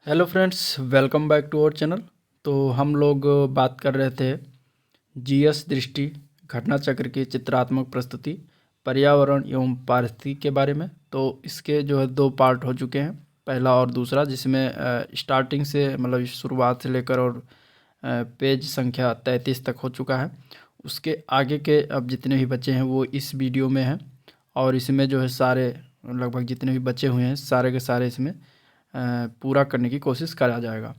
Hello friends, welcome back to our channel. तो हम लोग बात कर रहे थे जीएस दृष्टि घटना चक्र की चित्रात्मक प्रस्तुति पर्यावरण एवं पारिस्थितिकी के बारे में। तो इसके जो है दो पार्ट हो चुके हैं, पहला और दूसरा, जिसमें स्टार्टिंग से मतलब शुरुआत से लेकर और पेज संख्या 33 तक हो चुका है। उसके आगे के अब जितने भी बचे हैं वो इस वीडियो में हैं, और इसमें जो है सारे लगभग जितने भी बचे हुए हैं सारे के सारे इसमें पूरा करने की कोशिश करा जाएगा।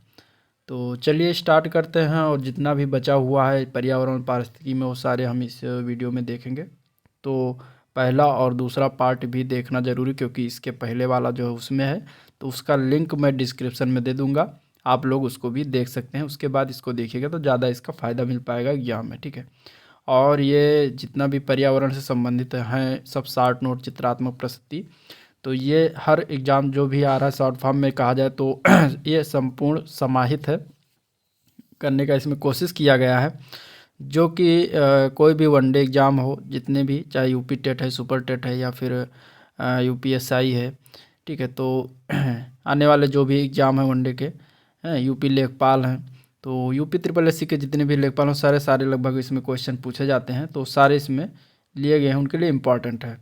तो चलिए स्टार्ट करते हैं, और जितना भी बचा हुआ है पर्यावरण पारिस्थितिकी में वो सारे हम इस वीडियो में देखेंगे। तो पहला और दूसरा पार्ट भी देखना ज़रूरी, क्योंकि इसके पहले वाला जो है उसमें है, तो उसका लिंक मैं डिस्क्रिप्शन में दे दूंगा, आप लोग उसको भी देख सकते हैं। उसके बाद इसको देखिएगा तो ज़्यादा इसका फ़ायदा मिल पाएगा एग्जाम में, ठीक है। और ये जितना भी पर्यावरण से संबंधित हैं सब शार्ट नोट चित्रात्मक प्रस्तुति, तो ये हर एग्ज़ाम जो भी आ रहा है शॉर्ट फॉर्म में कहा जाए तो ये संपूर्ण समाहित है करने का, इसमें कोशिश किया गया है। जो कि कोई भी वनडे एग्ज़ाम हो, जितने भी, चाहे यूपी टेट है, सुपर टेट है, या फिर यूपीएसआई है, ठीक है। तो आने वाले जो भी एग्ज़ाम है वनडे के हैं, यूपी लेखपाल हैं, तो यूपी ट्रिपल एससी के जितने भी लेखपाल हैं सारे लगभग इसमें क्वेश्चन पूछे जाते हैं, तो सारे इसमें लिए गए हैं, उनके लिए इम्पॉर्टेंट है।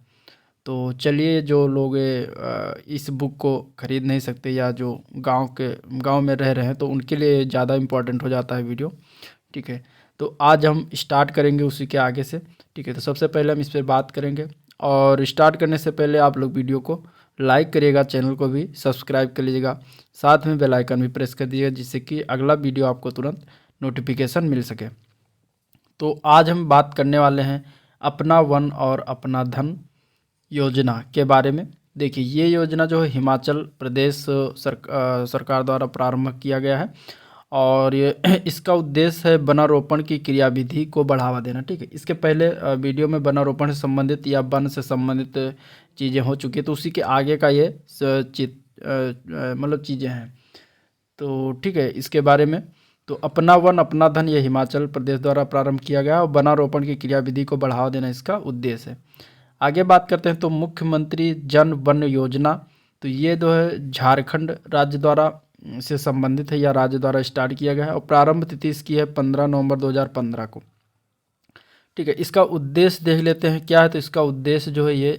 तो चलिए, जो लोग इस बुक को ख़रीद नहीं सकते या जो गांव में रह रहे हैं, तो उनके लिए ज़्यादा इम्पोर्टेंट हो जाता है वीडियो, ठीक है। तो आज हम स्टार्ट करेंगे उसी के आगे से, ठीक है। तो सबसे पहले हम इस पर बात करेंगे, और स्टार्ट करने से पहले आप लोग वीडियो को लाइक करिएगा, चैनल को भी सब्सक्राइब कर लीजिएगा, साथ में बेल आइकन भी प्रेस कर दीजिएगा, जिससे कि अगला वीडियो आपको तुरंत नोटिफिकेशन मिल सके। तो आज हम बात करने वाले हैं अपना वन और अपना धन योजना के बारे में। देखिए, ये योजना जो है हिमाचल प्रदेश सरकार द्वारा प्रारंभ किया गया है, और ये इसका उद्देश्य है वनारोपण की क्रियाविधि को बढ़ावा देना, ठीक है। इसके पहले वीडियो में वनारोपण से संबंधित या वन से संबंधित चीज़ें हो चुकी है, तो उसी के आगे का ये मतलब चीज़ें हैं, तो ठीक है। इसके बारे में, तो अपना वन अपना धन ये हिमाचल प्रदेश द्वारा प्रारंभ किया गया और वनारोपण की क्रियाविधि को बढ़ावा देना इसका उद्देश्य है। आगे बात करते हैं तो मुख्यमंत्री जन वन योजना, तो ये जो है झारखंड राज्य द्वारा से संबंधित है या राज्य द्वारा स्टार्ट किया गया है, और प्रारंभ तिथि इसकी है 15 नवंबर 2015 को, ठीक है। इसका उद्देश्य देख लेते हैं क्या है। तो इसका उद्देश्य जो है ये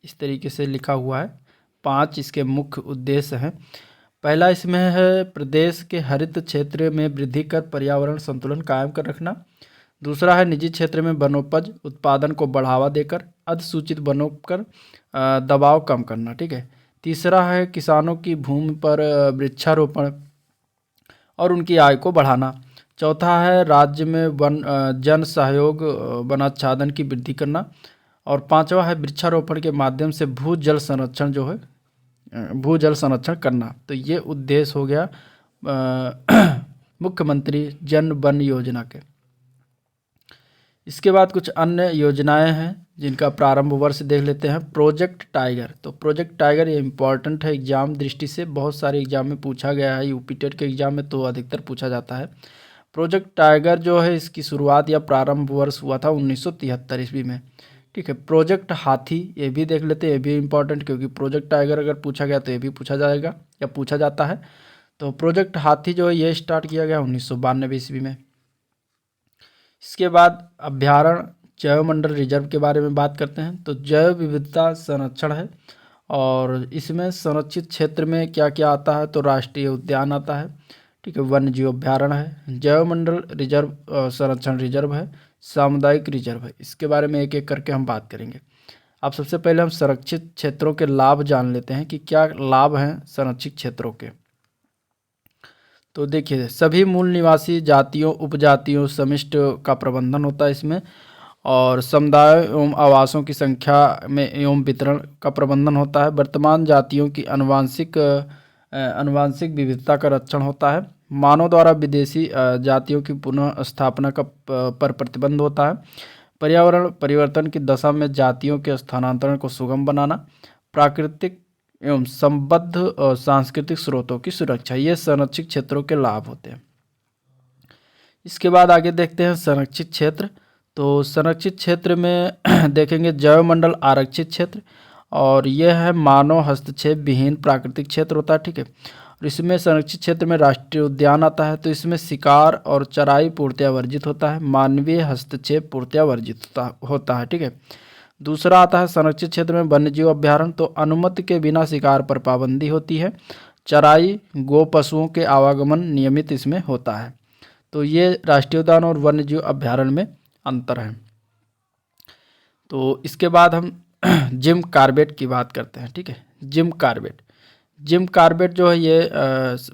इस तरीके से लिखा हुआ है, 5 इसके मुख्य उद्देश्य हैं। पहला इसमें है प्रदेश के हरित क्षेत्र में वृद्धि कर पर्यावरण संतुलन कायम कर रखना। दूसरा है निजी क्षेत्र में वनोपज उत्पादन को बढ़ावा देकर अधिसूचित वनों पर दबाव कम करना, ठीक है। तीसरा है किसानों की भूमि पर वृक्षारोपण और उनकी आय को बढ़ाना। चौथा है राज्य में जन सहयोग वनाच्छादन की वृद्धि करना। और पांचवा है वृक्षारोपण के माध्यम से भूजल संरक्षण जो है भूजल संरक्षण करना। तो ये उद्देश्य हो गया मुख्यमंत्री जन वन योजना के। इसके बाद कुछ अन्य योजनाएं हैं जिनका प्रारंभ वर्ष देख लेते हैं। प्रोजेक्ट टाइगर, तो प्रोजेक्ट टाइगर ये इंपॉर्टेंट है एग्जाम दृष्टि से, बहुत सारे एग्जाम में पूछा गया है, यूपी टेट के एग्जाम में तो अधिकतर पूछा जाता है। प्रोजेक्ट टाइगर जो है इसकी शुरुआत या प्रारंभ वर्ष हुआ था 1973 ईस्वी में, ठीक है। प्रोजेक्ट हाथी ये भी देख लेते हैं, ये भी इंपॉर्टेंट, क्योंकि प्रोजेक्ट टाइगर अगर पूछा गया तो ये भी पूछा जाएगा या पूछा जाता है। तो प्रोजेक्ट हाथी जो है ये स्टार्ट किया गया 1992 ईस्वी में। इसके बाद अभ्यारण्य जैवमंडल रिजर्व के बारे में बात करते हैं। तो जैव विविधता संरक्षण है, और इसमें संरक्षित क्षेत्र में क्या क्या आता है, तो राष्ट्रीय उद्यान आता है, ठीक है, वन्य जीव अभ्यारण्य है, जैवमंडल रिजर्व संरक्षण रिजर्व है, सामुदायिक रिजर्व है। इसके बारे में एक एक करके हम बात करेंगे। अब सबसे पहले हम संरक्षित क्षेत्रों के लाभ जान लेते हैं कि क्या लाभ हैं संरक्षित क्षेत्रों के। तो देखिए, सभी मूल निवासी जातियों उपजातियों समिष्ट का प्रबंधन होता है इसमें, और समुदाय एवं आवासों की संख्या में एवं वितरण का प्रबंधन होता है। वर्तमान जातियों की अनुवांशिक विविधता का रक्षण होता है। मानव द्वारा विदेशी जातियों की पुनः स्थापना का पर प्रतिबंध होता है। पर्यावरण परिवर्तन की दशा में जातियों के स्थानांतरण को सुगम बनाना। प्राकृतिक एवं संबद्ध और सांस्कृतिक स्रोतों की सुरक्षा, ये संरक्षित क्षेत्रों के लाभ होते हैं। इसके बाद आगे देखते हैं संरक्षित क्षेत्र। तो संरक्षित क्षेत्र में देखेंगे जैवमंडल आरक्षित क्षेत्र, और यह है मानव हस्तक्षेप विहीन प्राकृतिक क्षेत्र होता है, ठीक है। और इसमें संरक्षित क्षेत्र में राष्ट्रीय उद्यान आता है, तो इसमें शिकार और चराई पूर्णतया वर्जित होता है, मानवीय हस्तक्षेप पूर्णतया वर्जित होता है। ठीक है। दूसरा आता है संरक्षित क्षेत्र में वन्यजीव अभ्यारण्य, तो अनुमति के बिना शिकार पर पाबंदी होती है, चराई गो पशुओं के आवागमन नियमित इसमें होता है। तो ये राष्ट्रीय उद्यान और वन्यजीव अभ्यारण्य में अंतर है। तो इसके बाद हम जिम कॉर्बेट की बात करते हैं। ठीक है। जिम कॉर्बेट जो है ये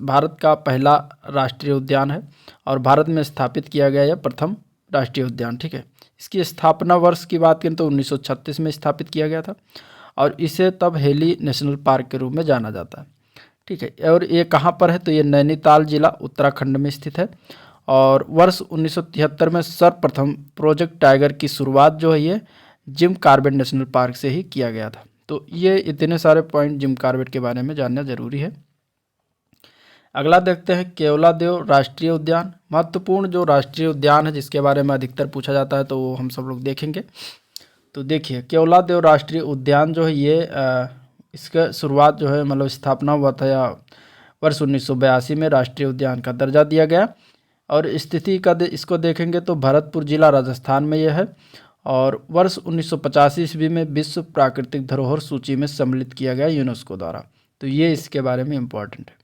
भारत का पहला राष्ट्रीय उद्यान है और भारत में स्थापित किया गया यह प्रथम राष्ट्रीय उद्यान। ठीक है। इसकी स्थापना वर्ष की बात करें तो 1936 में स्थापित किया गया था और इसे तब हेली नेशनल पार्क के रूप में जाना जाता है। ठीक है। और ये कहाँ पर है, तो ये नैनीताल जिला उत्तराखंड में स्थित है और वर्ष 1973 में सर्वप्रथम प्रोजेक्ट टाइगर की शुरुआत जो है ये जिम कॉर्बेट नेशनल पार्क से ही किया गया था। तो ये इतने सारे पॉइंट जिम कॉर्बेट के बारे में जानना जरूरी है। अगला देखते हैं केवलादेव राष्ट्रीय उद्यान। महत्वपूर्ण जो राष्ट्रीय उद्यान है जिसके बारे में अधिकतर पूछा जाता है तो वो हम सब लोग देखेंगे। तो देखिए केवलादेव राष्ट्रीय उद्यान जो है ये इसका शुरुआत जो है मतलब स्थापना हुआ था या वर्ष 1982 में राष्ट्रीय उद्यान का दर्जा दिया गया और स्थिति का इसको देखेंगे तो भरतपुर जिला राजस्थान में यह है और वर्ष 1985 ईस्वी में विश्व प्राकृतिक धरोहर सूची में सम्मिलित किया गया यूनेस्को द्वारा। तो ये इसके बारे में इम्पोर्टेंट है।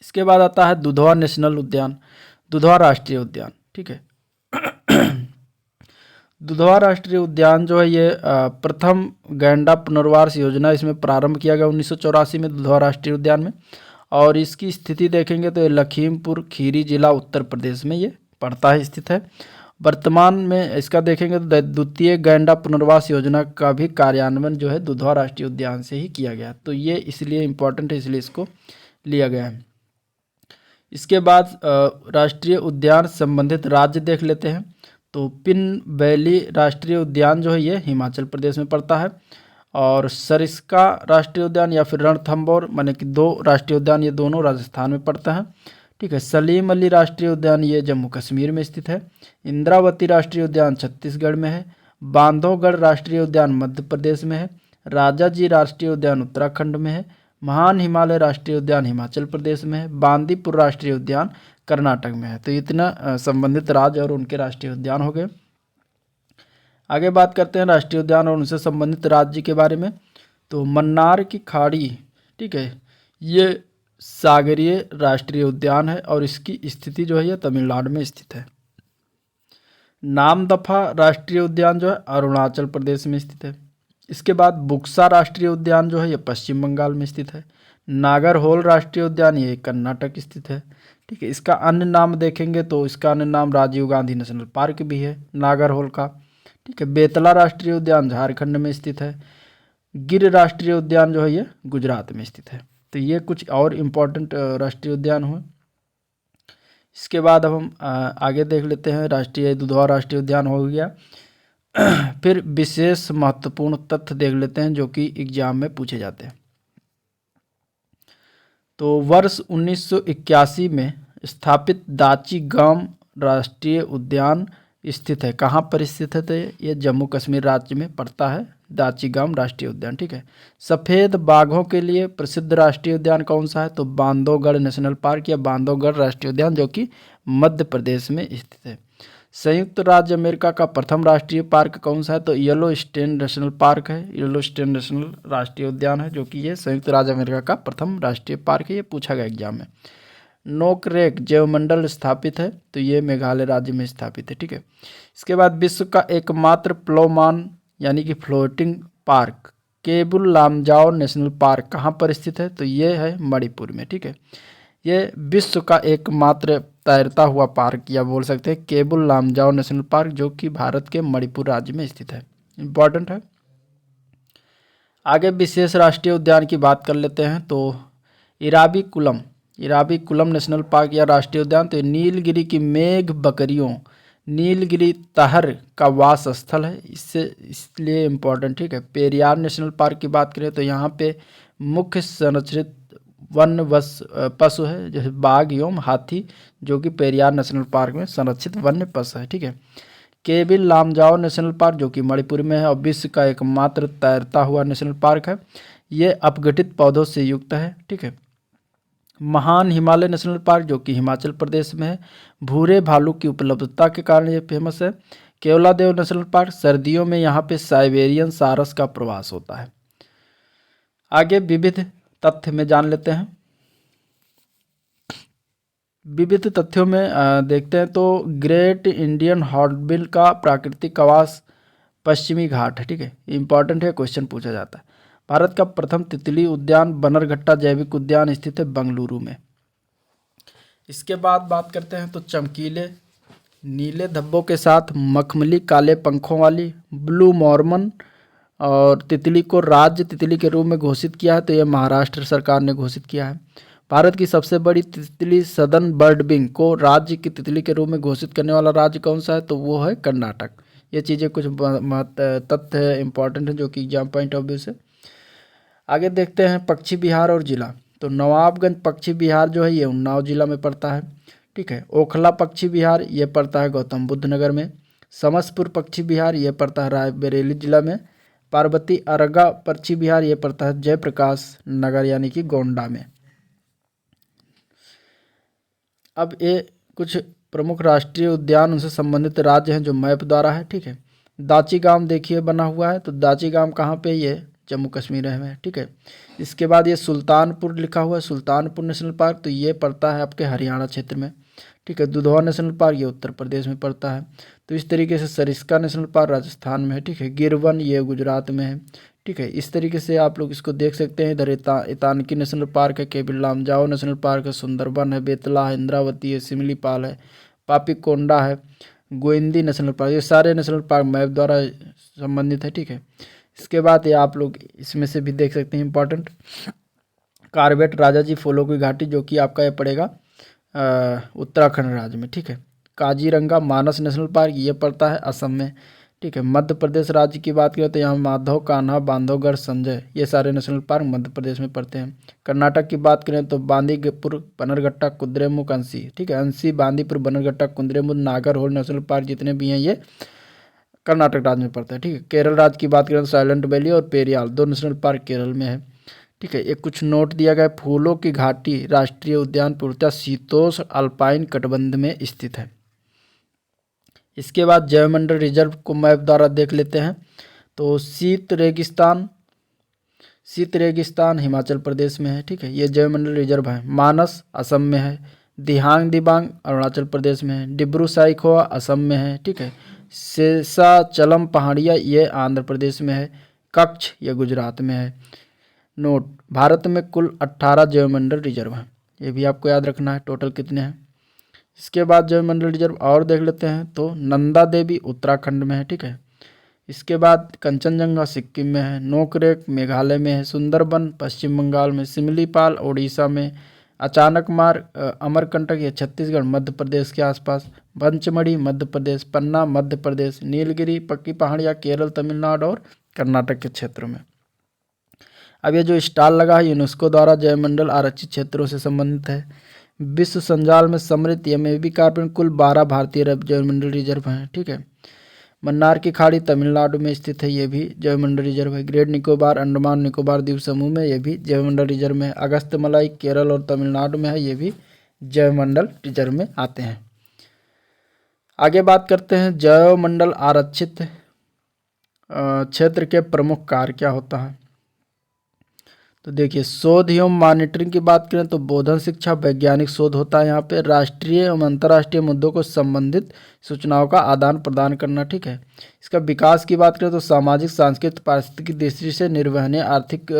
इसके बाद आता है दुधवा नेशनल उद्यान, दुधवा राष्ट्रीय उद्यान। ठीक है। दुधवा राष्ट्रीय उद्यान जो है ये प्रथम गैंडा पुनर्वास योजना इसमें प्रारंभ किया गया 1984 में दुधवा राष्ट्रीय उद्यान में और इसकी स्थिति देखेंगे तो ये लखीमपुर खीरी जिला उत्तर प्रदेश में ये पड़ता है, स्थित है। वर्तमान में इसका देखेंगे तो द्वितीय गैंडा पुनर्वास योजना का भी कार्यान्वयन जो है दुधवा राष्ट्रीय उद्यान से ही किया गया। तो ये इसलिए इम्पोर्टेंट है, इसलिए इसको लिया गया है। इसके बाद राष्ट्रीय उद्यान संबंधित राज्य देख लेते हैं। तो पिन वैली राष्ट्रीय उद्यान जो है ये हिमाचल प्रदेश में पड़ता है और सरिस्का राष्ट्रीय उद्यान या फिर रणथंभौर माने कि दो राष्ट्रीय उद्यान ये दोनों राजस्थान में पड़ता है। ठीक है। सलीम अली राष्ट्रीय उद्यान ये जम्मू कश्मीर में स्थित है। इंद्रावती राष्ट्रीय उद्यान छत्तीसगढ़ में है। बांधवगढ़ राष्ट्रीय उद्यान मध्य प्रदेश में है। राजाजी राष्ट्रीय उद्यान उत्तराखंड में है। महान हिमालय राष्ट्रीय उद्यान हिमाचल प्रदेश में है। बांदीपुर राष्ट्रीय उद्यान कर्नाटक में है। तो इतना संबंधित राज्य और उनके राष्ट्रीय उद्यान हो गए। आगे बात करते हैं राष्ट्रीय उद्यान और उनसे संबंधित राज्य के बारे में। तो मन्नार की खाड़ी, ठीक है, ये सागरीय राष्ट्रीय उद्यान है और इसकी स्थिति जो है ये तमिलनाडु में स्थित है। नामदफा राष्ट्रीय उद्यान जो है अरुणाचल प्रदेश में स्थित है। इसके बाद बुक्सा राष्ट्रीय उद्यान जो है ये पश्चिम बंगाल में स्थित है। नागरहोल राष्ट्रीय उद्यान ये कर्नाटक स्थित है। ठीक है। इसका अन्य नाम देखेंगे तो इसका अन्य नाम राजीव गांधी नेशनल पार्क भी है नागरहोल का। ठीक है। बेतला राष्ट्रीय उद्यान झारखंड में स्थित है। गिर राष्ट्रीय उद्यान जो है ये गुजरात में स्थित है। तो ये कुछ और इम्पोर्टेंट राष्ट्रीय उद्यान हुए। इसके बाद अब हम आगे देख लेते हैं। राष्ट्रीय दुधवा राष्ट्रीय उद्यान हो गया। फिर विशेष महत्वपूर्ण तथ्य देख लेते हैं जो कि एग्जाम में पूछे जाते हैं। तो वर्ष 1981 में स्थापित दाचीगाम राष्ट्रीय उद्यान स्थित है। कहाँ पर स्थित है? तो ये जम्मू कश्मीर राज्य में पड़ता है दाचीगाम राष्ट्रीय उद्यान। ठीक है। सफ़ेद बाघों के लिए प्रसिद्ध राष्ट्रीय उद्यान कौन सा है? तो बांधवगढ़ नेशनल पार्क या बांधवगढ़ राष्ट्रीय उद्यान जो कि मध्य प्रदेश में स्थित है। संयुक्त राज्य अमेरिका का प्रथम राष्ट्रीय पार्क कौन सा है? तो येलोस्टोन नेशनल पार्क है। येलोस्टोन नेशनल राष्ट्रीय उद्यान है जो कि ये संयुक्त राज्य अमेरिका का प्रथम राष्ट्रीय पार्क है। ये पूछा गया एग्जाम में। नोकरेक जैवमंडल स्थापित है तो ये मेघालय राज्य में स्थापित है। ठीक है। इसके बाद विश्व का एकमात्र प्लोमान यानी कि floating park Keibul Lamjao national park कहाँ पर स्थित है? तो ये है मणिपुर में। ठीक है। ये विश्व का एकमात्र तैरता हुआ पार्क या बोल सकते हैं केबुल लामजाओ नेशनल पार्क जो कि भारत के मणिपुर राज्य में स्थित है। इम्पॉर्टेंट है। आगे विशेष राष्ट्रीय उद्यान की बात कर लेते हैं। तो इराविकुलम नेशनल पार्क या राष्ट्रीय उद्यान तो नीलगिरी की मेघ बकरियों नीलगिरी तहर का वास स्थल है, इसलिए इम्पोर्टेंट। ठीक है। पेरियार नेशनल पार्क की बात करें तो यहाँ पे मुख्य संरक्षित वन्य पशु है जैसे बाघ एवं हाथी जो कि पेरियार नेशनल पार्क में संरक्षित वन्य पशु है। ठीक है। केबिल लामजाओ नेशनल पार्क जो कि मणिपुर में है और विश्व का एकमात्र तैरता हुआ नेशनल पार्क है। ये अपघटित पौधों से युक्त है। ठीक है। महान हिमालय नेशनल पार्क जो कि हिमाचल प्रदेश में है, भूरे भालू की उपलब्धता के कारण ये फेमस है। केवलादेव नेशनल पार्क, सर्दियों में यहाँ पे साइबेरियन सारस का प्रवास होता है। आगे विविध तथ्य में जान लेते हैं। विविध तथ्यों में देखते हैं तो ग्रेट इंडियन हॉर्नबिल का प्राकृतिक आवास पश्चिमी घाट है। ठीक है, इंपॉर्टेंट है, क्वेश्चन पूछा जाता है। भारत का प्रथम तितली उद्यान बनरघट्टा जैविक उद्यान स्थित है बेंगलुरु में। इसके बाद बात करते हैं तो चमकीले नीले धब्बों के साथ मखमली काले पंखों वाली ब्लू मॉर्मन और तितली को राज्य तितली के रूप में घोषित किया है, तो यह महाराष्ट्र सरकार ने घोषित किया है। भारत की सबसे बड़ी तितली सदर्न बर्डविंग को राज्य की तितली के रूप में घोषित करने वाला राज्य कौन सा है, तो वो है कर्नाटक। ये चीज़ें कुछ तथ्य इंपॉर्टेंट है जो कि एग्जाम पॉइंट ऑफ व्यू से। आगे देखते हैं पक्षी विहार और जिला। तो नवाबगंज पक्षी विहार जो है ये उन्नाव जिला में पड़ता है। ठीक है, ओखला पक्षी विहार ये पड़ता है गौतम बुद्ध नगर में। समसपुर पक्षी विहार ये पड़ता है रायबरेली जिला में। पार्वती अरगा पक्षी विहार ये पड़ता है जयप्रकाश नगर यानी कि गोंडा में। अब ये कुछ प्रमुख राष्ट्रीय उद्यान उनसे संबंधित राज्य हैं जो मैप द्वारा है। ठीक है, दाची गांव देखिए बना हुआ है, तो दाची गांव कहाँ पे, ये जम्मू कश्मीर में है। ठीक है, इसके बाद ये सुल्तानपुर लिखा हुआ है, सुल्तानपुर नेशनल पार्क, तो ये पड़ता है आपके हरियाणा क्षेत्र में। ठीक है, दुधवा नेशनल पार्क ये उत्तर प्रदेश में पड़ता है। तो इस तरीके से सरिस्का नेशनल पार्क राजस्थान में है। ठीक है, गिरवन ये गुजरात में है। ठीक है, इस तरीके से आप लोग इसको देख सकते हैं। इधर इतानकी नेशनल पार्क है, केबिल लामजाओ नेशनल पार्क है, सुंदरबन है, बेतला है, इंद्रावती है, सिमलीपाल है, पापीकोंडा है, गोइंदी नेशनल पार्क, ये सारे नेशनल पार्क मैप द्वारा संबंधित है। ठीक है, इसके बाद ये आप लोग इसमें से भी देख सकते हैं इंपॉर्टेंट कार्बेट राजाजी फूलों की घाटी जो कि आपका ये पड़ेगा उत्तराखंड राज्य में। ठीक है, काजीरंगा मानस नेशनल पार्क ये पड़ता है असम में। ठीक है, मध्य प्रदेश राज्य की बात करें तो यहाँ माधव कान्हा बांधवगढ़ संजय ये सारे नेशनल पार्क मध्य प्रदेश में पड़ते हैं। कर्नाटक की बात करें तो बांदीपुर बनरघट्टा कुद्रेमुख अंसी। ठीक है, अंसी बांदीपुर बनरघट्टा कुद्रेमुख नागरहोल नेशनल पार्क जितने भी हैं ये कर्नाटक राज्य में पड़ता है। ठीक है, केरल राज्य की बात करें तो साइलेंट वैली और पेरियाल दो नेशनल पार्क केरल में है। ठीक है, एक कुछ नोट दिया गया है, फूलों की घाटी राष्ट्रीय उद्यान पूर्णतः शीतोष्ण अल्पाइन कटिबंध में स्थित है। इसके बाद जैवमंडल रिजर्व को मैप द्वारा देख लेते हैं। तो शीत रेगिस्तान हिमाचल प्रदेश में है। ठीक है, ये जैवमंडल रिजर्व है। मानस असम में है। दिहांग दिबांग अरुणाचल प्रदेश में है। डिब्रू साइखोवा असम में है। ठीक है, शेषाचलम पहाड़िया ये आंध्र प्रदेश में है। कच्छ ये गुजरात में है। नोट, भारत में कुल 18 जैवमंडल रिजर्व हैं, ये भी आपको याद रखना है टोटल कितने हैं। इसके बाद जैवमंडल रिजर्व और देख लेते हैं तो नंदा देवी उत्तराखंड में है। ठीक है, इसके बाद कंचनजंगा सिक्किम में है। नोकरेक मेघालय में है। सुंदरबन पश्चिम बंगाल में। सिमलीपाल उड़ीसा में। अचानकमार अमरकंटक ये छत्तीसगढ़ मध्य प्रदेश के आसपास। पंचमढ़ी मध्य प्रदेश। पन्ना मध्य प्रदेश। नीलगिरी पक्की पहाड़ियाँ केरल तमिलनाडु और कर्नाटक के क्षेत्रों में। अब ये जो स्टाल लगा है यूनेस्को द्वारा जैवमंडल आरक्षित क्षेत्रों से संबंधित है। विश्व संजाल में सम्मिलित एमएबी कार्बन कुल 12 भारतीय जैवमंडल रिजर्व हैं। ठीक है, मन्नार की खाड़ी तमिलनाडु में स्थित है, ये भी जैवमंडल रिजर्व है। ग्रेट निकोबार अंडमान निकोबार द्वीप समूह में ये भी जैवमंडल रिजर्व में है। अगस्त्यमलाई केरल और तमिलनाडु में है, ये भी जैवमंडल रिजर्व में आते हैं। आगे बात करते हैं जैवमंडल आरक्षित क्षेत्र के प्रमुख कार्य क्या होता है। तो देखिए, शोध एवं मॉनिटरिंग की बात करें तो बोधन शिक्षा वैज्ञानिक शोध होता है यहाँ पे। राष्ट्रीय एवं अंतर्राष्ट्रीय मुद्दों को संबंधित सूचनाओं का आदान प्रदान करना। ठीक है, इसका विकास की बात करें तो सामाजिक सांस्कृतिक पारिस्थितिकी दृष्टि से निर्वहनीय आर्थिक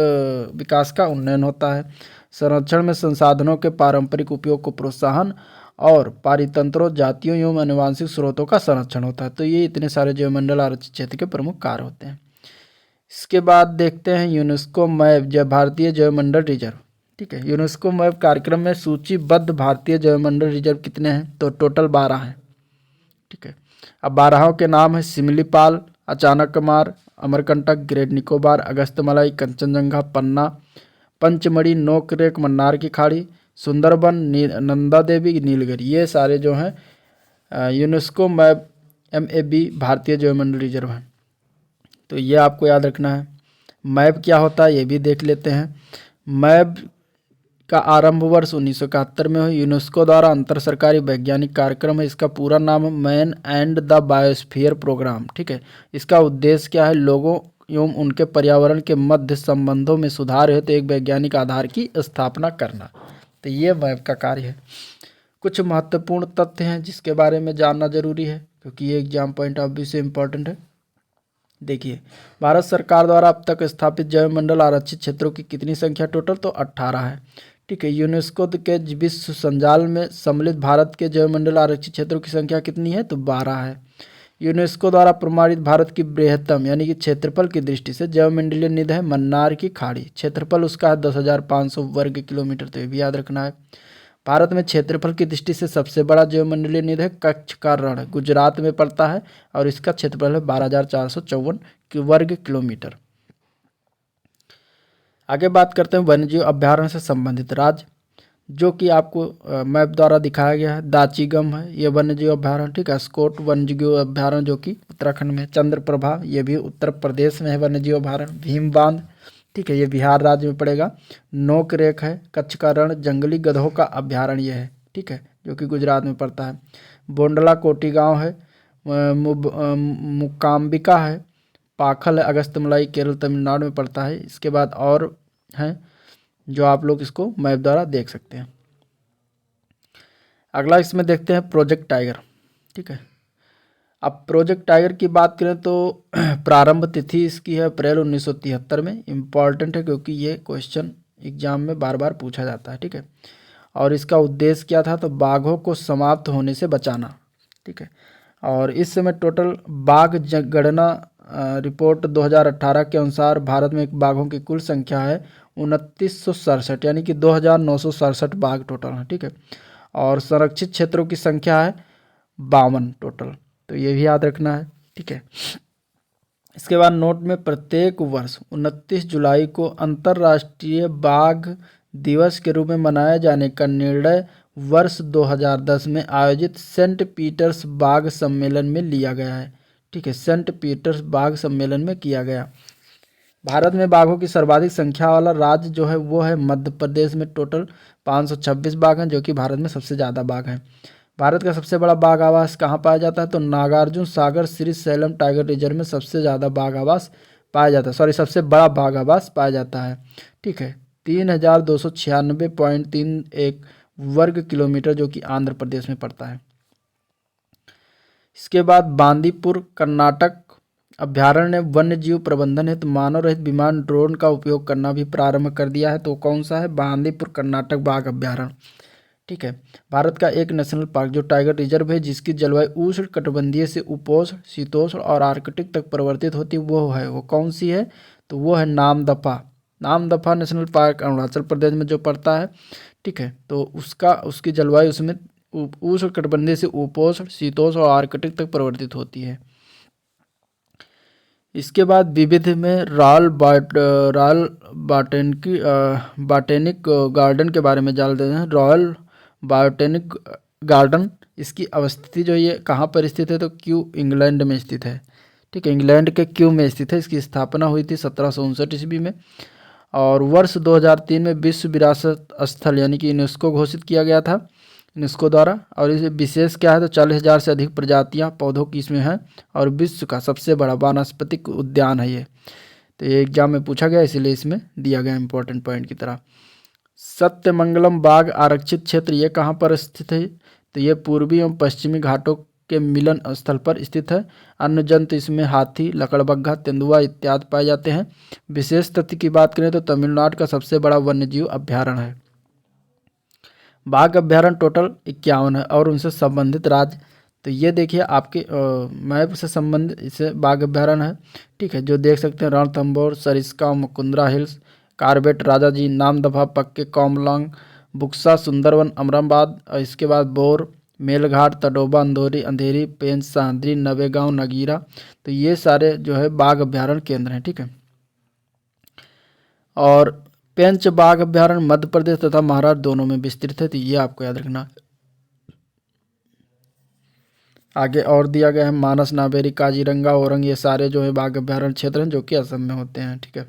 विकास का उन्नयन होता है। संरक्षण में संसाधनों के पारंपरिक उपयोग को प्रोत्साहन और पारितंत्रों जातियों एवं आनुवांशिक स्रोतों का संरक्षण होता है। तो ये इतने सारे जैवमंडल आरक्षित क्षेत्र के प्रमुख कार्य होते हैं। इसके बाद देखते हैं यूनेस्को मैप भारतीय जैवमंडल रिजर्व। ठीक है, यूनेस्को मैप कार्यक्रम में सूचीबद्ध भारतीय जैवमंडल रिजर्व कितने हैं, तो टोटल 12 हैं। ठीक है, अब 12 के नाम है सिमलीपाल, अचानकमार, अमरकंटक, ग्रेट निकोबार, अगस्त्यमलाई, कंचनजंगा, पन्ना, पंचमढ़ी, नोकरेक, मन्नार की खाड़ी, सुंदरबन, नंदा देवी, नीलगिरी, ये सारे जो हैं यूनेस्को मैप MAB भारतीय जैवमंडल रिजर्व हैं। तो ये आपको याद रखना है। मैप क्या होता है ये भी देख लेते हैं। मैप का आरंभ वर्ष 1971 में हुआ। यूनेस्को द्वारा अंतर सरकारी वैज्ञानिक कार्यक्रम है। इसका पूरा नाम है man and the biosphere programme. ठीक है, इसका उद्देश्य क्या है? लोगों एवं उनके पर्यावरण के मध्य संबंधों में सुधार हेतु एक वैज्ञानिक आधार की स्थापना करना। तो ये मैप का कार्य है। कुछ महत्वपूर्ण तथ्य हैं जिसके बारे में जानना जरूरी है, क्योंकि ये एग्जाम पॉइंट ऑफ व्यू से इम्पोर्टेंट है। देखिए, भारत सरकार द्वारा अब तक स्थापित जैवमंडल आरक्षित क्षेत्रों की कितनी संख्या टोटल? तो 18 है। ठीक है, यूनेस्को के विश्व संजाल में सम्मिलित भारत के जैवमंडल आरक्षित क्षेत्रों की संख्या कितनी है? तो 12 है। यूनेस्को द्वारा प्रमाणित भारत की बृहत्तम यानी कि क्षेत्रफल की दृष्टि से जैवमंडलीय निधि है मन्नार की खाड़ी। क्षेत्रफल उसका है 10,500 वर्ग किलोमीटर। तो ये भी याद रखना है। भारत में क्षेत्रफल की दृष्टि से सबसे बड़ा जैवमंडलीय निधि है कच्छ का रण, गुजरात में पड़ता है और इसका क्षेत्रफल है 12,454 वर्ग किलोमीटर। आगे बात करते हैं वन्यजीव अभ्यारण्य से संबंधित राज्य, जो कि आपको मैप द्वारा दिखाया गया है। दाचीगम है ये वन्यजीव अभ्यारण्य। ठीक है, स्कोट वन्यजीव अभ्यारण्य जो कि उत्तराखंड में, चंद्रप्रभा ये भी उत्तर प्रदेश में है वन्यजीव अभ्यारण्य। भीम बांध, ठीक है, ये बिहार राज्य में पड़ेगा। नोक रेख है, कच्छ का रण, जंगली गधों का अभ्यारण्य है। ठीक है, जो कि गुजरात में पड़ता है। बोंडला कोटी गांव है। मुकाम्बिका है, पाखल है, अगस्तमलाई केरल तमिलनाडु में पड़ता है। इसके बाद और हैं जो आप लोग इसको मैप द्वारा देख सकते हैं। अगला इसमें देखते हैं प्रोजेक्ट टाइगर। ठीक है, अब प्रोजेक्ट टाइगर की बात करें तो प्रारंभ तिथि इसकी है अप्रैल 1973 में। इम्पॉर्टेंट है क्योंकि ये क्वेश्चन एग्जाम में बार बार पूछा जाता है। ठीक है, और इसका उद्देश्य क्या था? तो बाघों को समाप्त होने से बचाना। ठीक है, और इस समय टोटल बाघ गणना रिपोर्ट 2018 के अनुसार भारत में बाघों की कुल संख्या है 2967, यानी कि 2,967 बाघ टोटल है। ठीक है, और संरक्षित क्षेत्रों की संख्या है 52 टोटल। तो ये भी याद रखना है। ठीक है, इसके बाद नोट में प्रत्येक वर्ष 29 जुलाई को अंतर्राष्ट्रीय बाघ दिवस के रूप में मनाए जाने का निर्णय वर्ष 2010 में आयोजित सेंट पीटर्स बाघ सम्मेलन में लिया गया है। ठीक है, सेंट पीटर्स बाघ सम्मेलन में किया गया। भारत में बाघों की सर्वाधिक संख्या वाला राज्य जो है वो है मध्य प्रदेश में। टोटल 526 बाघ हैं, जो कि भारत में सबसे ज़्यादा बाघ हैं। भारत का सबसे बड़ा बाघ आवास कहाँ पाया जाता है? तो Nagarjuna Sagar Shri slam tiger reserve में सबसे ज़्यादा बाघ आवास पाया जाता है। सबसे बड़ा बाघ आवास पाया जाता है। ठीक है, 3,296.31 वर्ग किलोमीटर, जो कि आंध्र प्रदेश में पड़ता है। इसके बाद बांदीपुर कर्नाटक अभ्यारण्य ने वन्य जीव प्रबंधन हेतु मानव रहित विमान ड्रोन का उपयोग करना भी प्रारंभ कर दिया है। तो कौन सा है? बांदीपुर कर्नाटक बाघ अभ्यारण्य। ठीक है, भारत का एक नेशनल पार्क जो टाइगर रिजर्व है, जिसकी जलवायु उष्ण कटिबंधीय से उपोष्ण, शीतोष्ण और आर्कटिक तक परिवर्तित होती है, वो कौन सी है? तो वो है नामदफा। नामदफा नेशनल पार्क अरुणाचल प्रदेश में जो पड़ता है। ठीक है, तो उसकी जलवायु उसमें उष्ण कटिबंधीय से उपोष्ण, शीतोष्ण और आर्कटिक तक परिवर्तित होती है। इसके बाद विविध में रॉयल बॉटेनिक गार्डन के बारे में जान लेते हैं। रॉयल बॉटेनिक गार्डन, इसकी अवस्थिति जो ये कहाँ पर स्थित है? तो क्यू इंग्लैंड में स्थित है। ठीक है, इंग्लैंड के क्यू में स्थित है। इसकी स्थापना हुई थी 1759 ईस्वी में, और वर्ष 2003 में विश्व विरासत स्थल यानी कि यूनेस्को घोषित किया गया था यूनेस्को द्वारा। और इसे विशेष क्या है? तो 40,000 से अधिक प्रजातियां पौधों की इसमें हैं, और विश्व का सबसे बड़ा वानस्पतिक उद्यान है ये। तो ये एग्जाम में पूछा गया, इसलिए इसमें दिया गया इंपॉर्टेंट पॉइंट की तरह। सत्यमंगलम बाघ आरक्षित क्षेत्र ये कहाँ पर स्थित है? तो ये पूर्वी एवं पश्चिमी घाटों के मिलन स्थल पर स्थित है। अन्य जंतु इसमें हाथी, लकड़बग्घा, तेंदुआ इत्यादि पाए जाते हैं। विशेष तथ्य की बात करें तो तमिलनाडु का सबसे बड़ा वन्यजीव अभ्यारण्य है। बाघ अभ्यारण्य टोटल 51 है, और उनसे संबंधित राज्य, तो ये देखिए आपके मैप से संबंधित इसे बाघ अभ्यारण्य है। ठीक है, जो देख सकते हैं रणथंभौर, सरिस्का, मुकुंदरा हिल्स, कार्बेट, राजाजी, नामदफा, पक्के, कोमलांग, बुक्सा, सुंदरवन, अमराबाद, और इसके बाद बोर, मेलघाट, तडोबा, अंधोरी, अंधेरी, पेंच, सांद्री, नवेगांव, नगीरा, तो ये सारे जो है बाघ अभ्यारण्य केंद्र हैं। ठीक है, और पेंच बाघ अभ्यारण्य मध्य प्रदेश तथा महाराष्ट्र दोनों में विस्तृत है। तो ये आपको याद रखना। आगे और दिया गया है मानस, नावेरी, काजीरंगा, औरंग, ये सारे जो है बाघ अभ्यारण्य क्षेत्र हैं जो कि असम में होते हैं। ठीक है,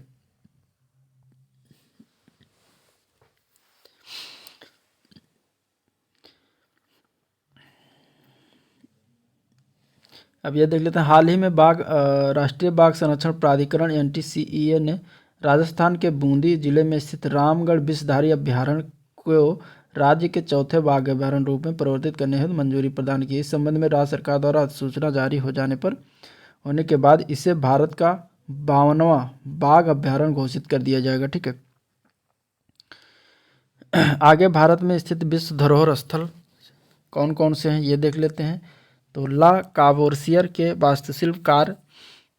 अब ये देख लेते हैं, हाल ही में राष्ट्रीय बाघ संरक्षण प्राधिकरण NTCEA ने राजस्थान के बूंदी जिले में स्थित रामगढ़ विषधारी अभयारण्य को राज्य के चौथे बाघ अभयारण्य रूप में परिवर्तित करने हेतु मंजूरी प्रदान की। इस संबंध में राज्य सरकार द्वारा अधिसूचना जारी होने के बाद इसे भारत का 52वां बाघ अभयारण्य घोषित कर दिया जाएगा। ठीक है, आगे भारत में स्थित विश्व धरोहर स्थल कौन कौन से हैं ये देख लेते हैं। तो ला कावोर्सियर के वास्तुशिल्पकार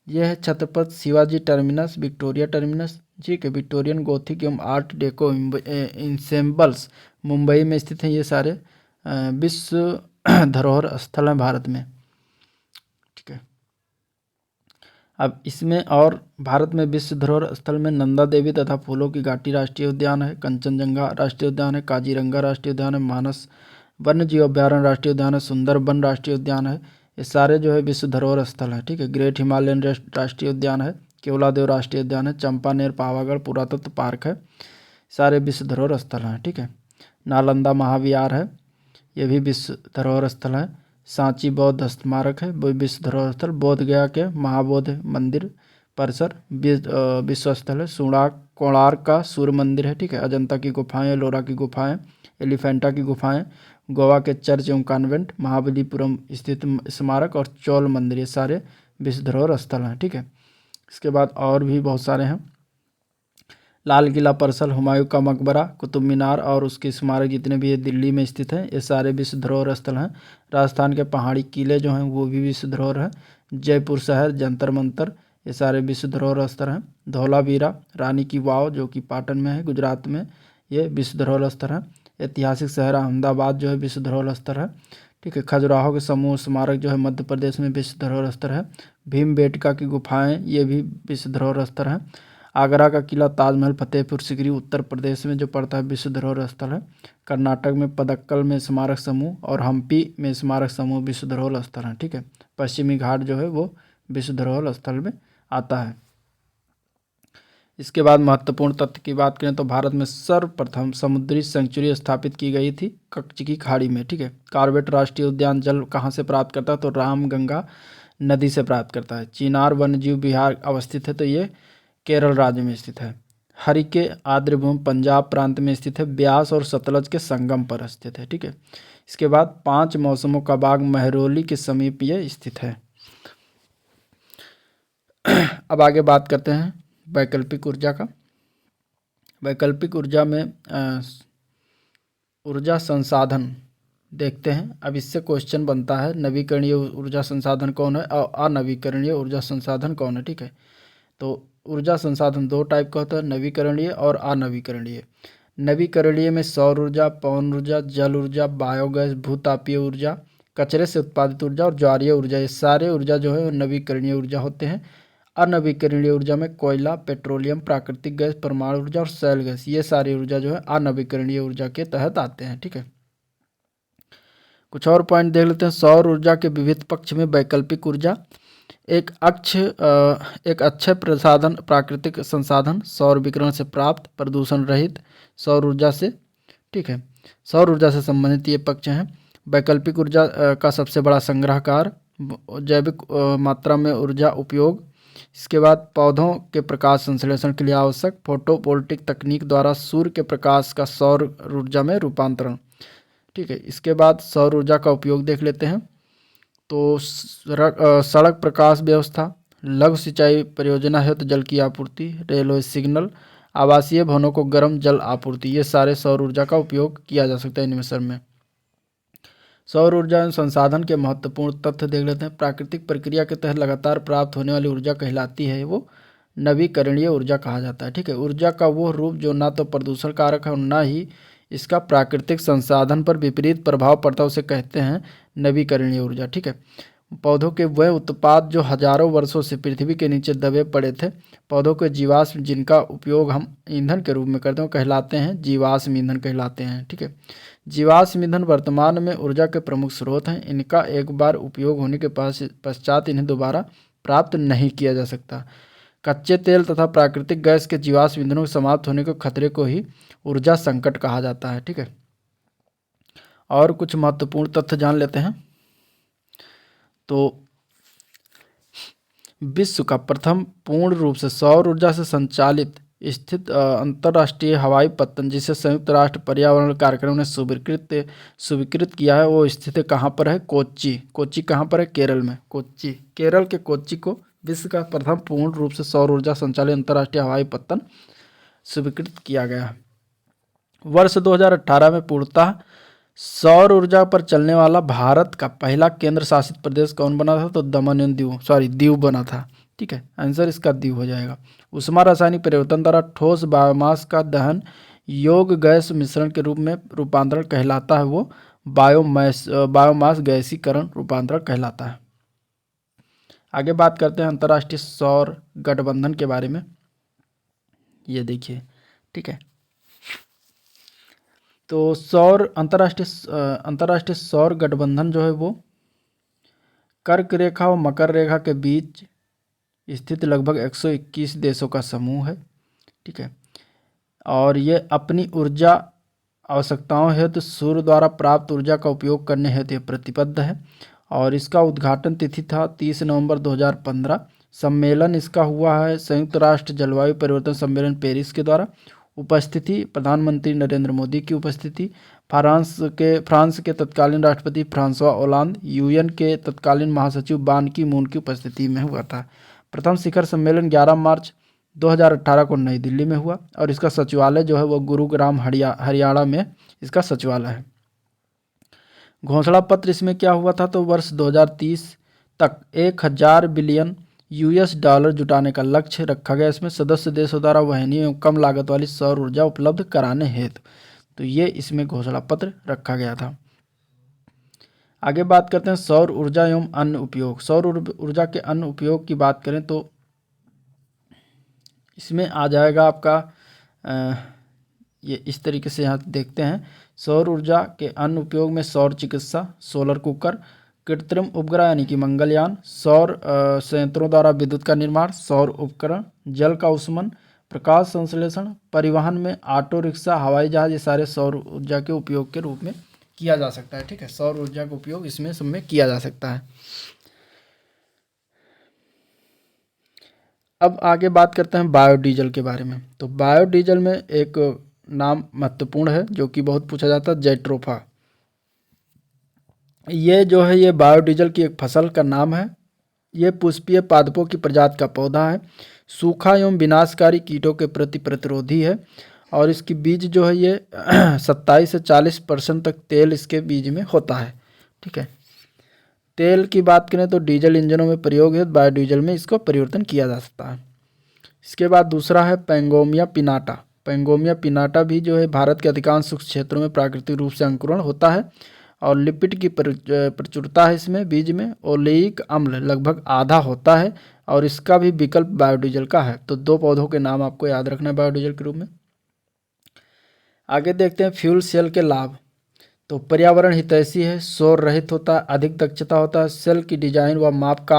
ये है Chhatrapati Shivaji terminus, Victoria terminus, ठीक है, विक्टोरियन गोथिक एवं आर्ट डेको इंसेम्बल्स मुंबई में स्थित हैं। ये सारे विश्व धरोहर स्थल हैं भारत में। ठीक है, अब इसमें और भारत में विश्व धरोहर स्थल में नंदा देवी तथा फूलों की घाटी राष्ट्रीय उद्यान है, कंचनजंगा राष्ट्रीय उद्यान है, काजीरंगा राष्ट्रीय उद्यान है, मानस वन्य जीव अभ्यारण्य राष्ट्रीय उद्यान है, सुंदरबन राष्ट्रीय उद्यान है। ये सारे जो है विश्व धरोहर स्थल है। ठीक है, ग्रेट हिमालयन राष्ट्रीय उद्यान है, केवलादेव राष्ट्रीय उद्यान है, चंपानेर पावागढ़ पुरातत्व पार्क है, सारे विश्व धरोहर स्थल हैं। ठीक है, नालंदा महाविहार है, ये भी विश्व धरोहर स्थल है। सांची बौद्ध स्मारक है, वो विश्व धरोहर स्थल। बोध गया के महाबोध मंदिर परिसर विश्व स्थल है। कोणार्क का सूर्य मंदिर है। ठीक है, अजंता की गुफाएं, एलोरा की गुफाएं, एलिफेंटा की गुफाएं, गोवा के चर्च एवं कॉन्वेंट, महाबलीपुरम स्थित स्मारक और चौल मंदिर, ये सारे विश्व धरोहर स्थल हैं। ठीक है, इसके बाद और भी बहुत सारे हैं, लाल किला परिसर, हुमायूं का मकबरा, कुतुब मीनार और उसके स्मारक जितने भी ये दिल्ली में स्थित हैं, ये सारे विश्व धरोहर स्थल हैं। राजस्थान के पहाड़ी किले जो हैं वो भी विश्व धरोहर हैं। जयपुर शहर, जंतर मंतर, ये सारे विश्व धरोहर स्थल हैं। धौलावीरा, रानी की वाव जो कि पाटन में है गुजरात में, ये विश्व धरोहर स्थल है। ऐतिहासिक शहर अहमदाबाद जो है विश्व धरोहर स्थल है। ठीक है, खजुराहो के समूह स्मारक जो है मध्य प्रदेश में विश्व धरोहर स्थल है। भीमबेटका की गुफाएं ये भी विश्व धरोहर स्थल है। आगरा का किला, ताजमहल, फतेहपुर सीकरी उत्तर प्रदेश में जो पड़ता है विश्व धरोहर स्थल है। कर्नाटक में पदक्कल में स्मारक समूह और हम्पी में स्मारक समूह विश्व धरोहर स्थल है। ठीक है, पश्चिमी घाट जो है वो विश्व धरोहर स्थल में आता है। इसके बाद महत्वपूर्ण तथ्य की बात करें तो भारत में सर्वप्रथम समुद्री सेंचुरी स्थापित की गई थी कच्छ की खाड़ी में। ठीक है, कॉर्बेट राष्ट्रीय उद्यान जल कहाँ से प्राप्त करता है तो रामगंगा नदी से प्राप्त करता है। चिनार वन्यजीव विहार अवस्थित है तो ये केरल राज्य में स्थित है। हरिके आर्द्रभूमि पंजाब प्रांत में स्थित है, ब्यास और सतलज के संगम पर स्थित है। ठीक है, इसके बाद 5 मौसमों का बाग महरौली के समीप ये स्थित है। अब आगे बात करते हैं वैकल्पिक ऊर्जा का। वैकल्पिक ऊर्जा में ऊर्जा संसाधन देखते हैं। अब इससे क्वेश्चन बनता है नवीकरणीय ऊर्जा संसाधन कौन है और अनवीकरणीय ऊर्जा संसाधन कौन है। ठीक है, तो ऊर्जा संसाधन 2 टाइप का होता है, नवीकरणीय और अनवीकरणीय। नवीकरणीय में सौर ऊर्जा, पवन ऊर्जा, जल ऊर्जा, बायोगैस, भूतापीय ऊर्जा, कचरे से उत्पादित ऊर्जा और ज्वारीय ऊर्जा, ये सारे ऊर्जा जो है वो नवीकरणीय ऊर्जा होते हैं। अनवीकरणीय ऊर्जा में कोयला, पेट्रोलियम, प्राकृतिक गैस, परमाणु ऊर्जा और शैल गैस, ये सारी ऊर्जा जो है अनवीकरणीय ऊर्जा के तहत आते हैं। ठीक है, कुछ और पॉइंट देख लेते हैं। सौर ऊर्जा के विविध पक्ष में वैकल्पिक ऊर्जा एक अक्षय प्रसाधन, प्राकृतिक संसाधन, सौर विकिरण से प्राप्त, प्रदूषण रहित सौर ऊर्जा से। ठीक है, सौर ऊर्जा से संबंधित ये पक्ष हैं। वैकल्पिक ऊर्जा का सबसे बड़ा संग्रहकार, जैविक मात्रा में ऊर्जा उपयोग। इसके बाद पौधों के प्रकाश संश्लेषण के लिए आवश्यक फोटोवोल्टिक तकनीक द्वारा सूर्य के प्रकाश का सौर ऊर्जा में रूपांतरण। ठीक है, इसके बाद सौर ऊर्जा का उपयोग देख लेते हैं। तो सड़क प्रकाश व्यवस्था, लघु सिंचाई परियोजना हेतु जल की आपूर्ति, रेलवे सिग्नल, आवासीय भवनों को गर्म जल आपूर्ति, ये सारे सौर ऊर्जा का उपयोग किया जा सकता है इन्वेस्टर में। सौर ऊर्जा संसाधन के महत्वपूर्ण तथ्य देख लेते हैं। प्राकृतिक प्रक्रिया के तहत लगातार प्राप्त होने वाली ऊर्जा कहलाती है वो नवीकरणीय ऊर्जा कहा जाता है। ठीक है, ऊर्जा का वो रूप जो ना तो प्रदूषण कारक है और ना ही इसका प्राकृतिक संसाधन पर विपरीत प्रभाव पड़ता है, उसे कहते हैं नवीकरणीय ऊर्जा। ठीक है, पौधों के वह उत्पाद जो हजारों वर्षों से पृथ्वी के नीचे दबे पड़े थे, पौधों के जीवाश्म जिनका उपयोग हम ईंधन के रूप में करते हैं कहलाते हैं जीवाश्म ईंधन कहलाते हैं। ठीक है, जीवाश्म ईंधन वर्तमान में ऊर्जा के प्रमुख स्रोत हैं। इनका एक बार उपयोग होने के पश्चात इन्हें दोबारा प्राप्त नहीं किया जा सकता। कच्चे तेल तथा प्राकृतिक गैस के जीवाश्म ईंधनों के समाप्त होने के खतरे को ही ऊर्जा संकट कहा जाता है। ठीक है, और कुछ महत्वपूर्ण तथ्य जान लेते हैं। तो विश्व का प्रथम पूर्ण रूप से सौर ऊर्जा से संचालित स्थित अंतर्राष्ट्रीय हवाई पत्तन जिसे संयुक्त राष्ट्र पर्यावरण कार्यक्रम ने स्वीकृत किया है वो स्थित कहाँ पर है? कोच्चि। कोच्चि कहाँ पर है? केरल में। कोच्चि, केरल के कोच्चि को विश्व का प्रथम पूर्ण रूप से सौर ऊर्जा संचालित अंतर्राष्ट्रीय हवाई पत्तन स्वीकृत किया गया है। वर्ष 2018 में पूर्णतः सौर ऊर्जा पर चलने वाला भारत का पहला केंद्र शासित प्रदेश कौन बना था? तो दमन एवं दीव बना था। ठीक है, आंसर इसका दीव हो जाएगा। ऊष्मा रासायनिक परिवर्तन द्वारा ठोस बायोमास का दहन योग्य गैस मिश्रण के रूप में रूपांतरण कहलाता है, वो बायोमास गैसीकरण रूपांतरण कहलाता है। आगे बात करते हैं अंतर्राष्ट्रीय सौर गठबंधन के बारे में। ये देखिए, ठीक है, तो अंतर्राष्ट्रीय सौर गठबंधन जो है वो कर्क रेखा और मकर रेखा के बीच स्थित लगभग 121 देशों का समूह है। ठीक है, और ये अपनी ऊर्जा आवश्यकताओं हेतु सूर्य द्वारा प्राप्त ऊर्जा का उपयोग करने हेतु प्रतिबद्ध है और इसका उद्घाटन तिथि था 30 नवंबर 2015। सम्मेलन इसका हुआ है संयुक्त राष्ट्र जलवायु परिवर्तन सम्मेलन पेरिस के द्वारा। उपस्थिति प्रधानमंत्री नरेंद्र मोदी की उपस्थिति, फ्रांस के तत्कालीन राष्ट्रपति फ्रांसवा ओलांद, यूएन के तत्कालीन महासचिव बान की मून की उपस्थिति में हुआ था। प्रथम शिखर सम्मेलन 11 मार्च 2018 को नई दिल्ली में हुआ और इसका सचिवालय जो है वो गुरुग्राम हरियाणा में इसका सचिवालय है। घोषणा पत्र इसमें क्या हुआ था? तो वर्ष 2030 तक 1000 बिलियन यूएस डॉलर जुटाने का लक्ष्य रखा गया। इसमें सदस्य देशों द्वारा वहनीय एवं कम लागत वाली सौर ऊर्जा उपलब्ध कराने हेतु, तो ये इसमें घोषणा पत्र रखा गया था। आगे बात करते हैं सौर ऊर्जा एवं अन्य उपयोग। सौर ऊर्जा के अन्य उपयोग की बात करें तो इसमें आ जाएगा आपका ये इस तरीके से यहाँ देखते हैं। सौर ऊर्जा के अन्य उपयोग में सौर चिकित्सा, सोलर कुकर, कृत्रिम उपग्रह यानी कि मंगलयान, सौर संयंत्रों द्वारा विद्युत का निर्माण, सौर उपकरण, जल का उष्मन, प्रकाश संश्लेषण, परिवहन में ऑटो रिक्शा, हवाई जहाज, ये सारे सौर ऊर्जा के उपयोग के रूप में किया जा सकता है। ठीक है, सौर ऊर्जा का उपयोग इसमें सब में किया जा सकता है। अब आगे बात करते हैं बायोडीजल के बारे में। तो बायोडीजल में एक नाम महत्वपूर्ण है जो कि बहुत पूछा जाता है, जैट्रोफा। ये जो है ये बायोडीजल की एक फसल का नाम है। ये पुष्पीय पादपों की प्रजाति का पौधा है, सूखा एवं विनाशकारी कीटों के प्रति प्रतिरोधी है और इसकी बीज जो है ये 27 से 40% तक तेल इसके बीज में होता है। ठीक है, तेल की बात करें तो डीजल इंजनों में प्रयोग है, बायोडीजल में इसको परिवर्तन किया जा सकता है। इसके बाद दूसरा है पेंगोमिया पिनाटा। पेंगोमिया पिनाटा भी जो है भारत के अधिकांश शुष्क क्षेत्रों में प्राकृतिक रूप से अंकुरण होता है और लिपिड की प्रचुरता है इसमें बीज में। ओलेइक अम्ल लगभग आधा होता है और इसका भी विकल्प बायोडीजल का है। तो दो पौधों के नाम आपको याद रखना है बायोडीजल के रूप में। आगे देखते हैं फ्यूल सेल के लाभ। तो पर्यावरण हितैषी है, शोर रहित होता है, अधिक दक्षता होता है, सेल की डिजाइन व माप का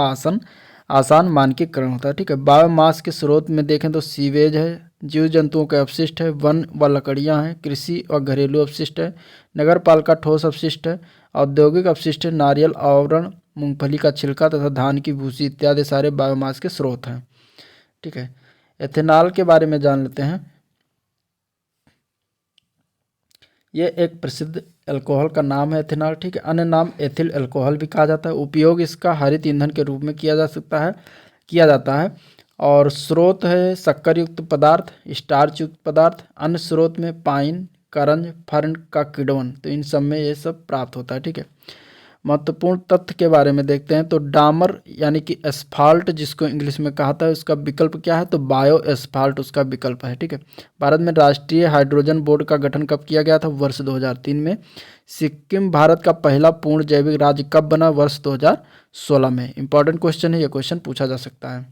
आसान मानकीकरण होता है। ठीक है, बायोमास के स्रोत में देखें तो सीवेज है, जीव जंतुओं के अपशिष्ट है, वन व लकड़ियां हैं, कृषि और घरेलू अपशिष्ट है, नगर पालिका ठोस अपशिष्ट है, औद्योगिक अपशिष्ट है, नारियल आवरण, मूंगफली का छिलका तथा धान की भूसी इत्यादि सारे बायोमास के स्रोत हैं। ठीक है, एथेनॉल के बारे में जान लेते हैं। ये एक प्रसिद्ध अल्कोहल का नाम है एथेनॉल। ठीक है, अन्य नाम एथिल अल्कोहल भी कहा जाता है। उपयोग इसका हरित ईंधन के रूप में किया जाता है और स्रोत है शक्कर युक्त पदार्थ, स्टार्च युक्त पदार्थ। अन्य स्रोत में पाइन, करंज, फर्न का किण्वन, तो इन सब में ये सब प्राप्त होता है। ठीक है, महत्वपूर्ण तथ्य के बारे में देखते हैं। तो डामर यानी कि एस्फाल्ट जिसको इंग्लिश में कहा था उसका विकल्प क्या है? तो बायो एस्फाल्ट उसका विकल्प है। ठीक है, भारत में राष्ट्रीय हाइड्रोजन बोर्ड का गठन कब किया गया था? वर्ष 2003 में। सिक्किम भारत का पहला पूर्ण जैविक राज्य कब बना? वर्ष 2016 में। इंपॉर्टेंट क्वेश्चन है, यह क्वेश्चन पूछा जा सकता है।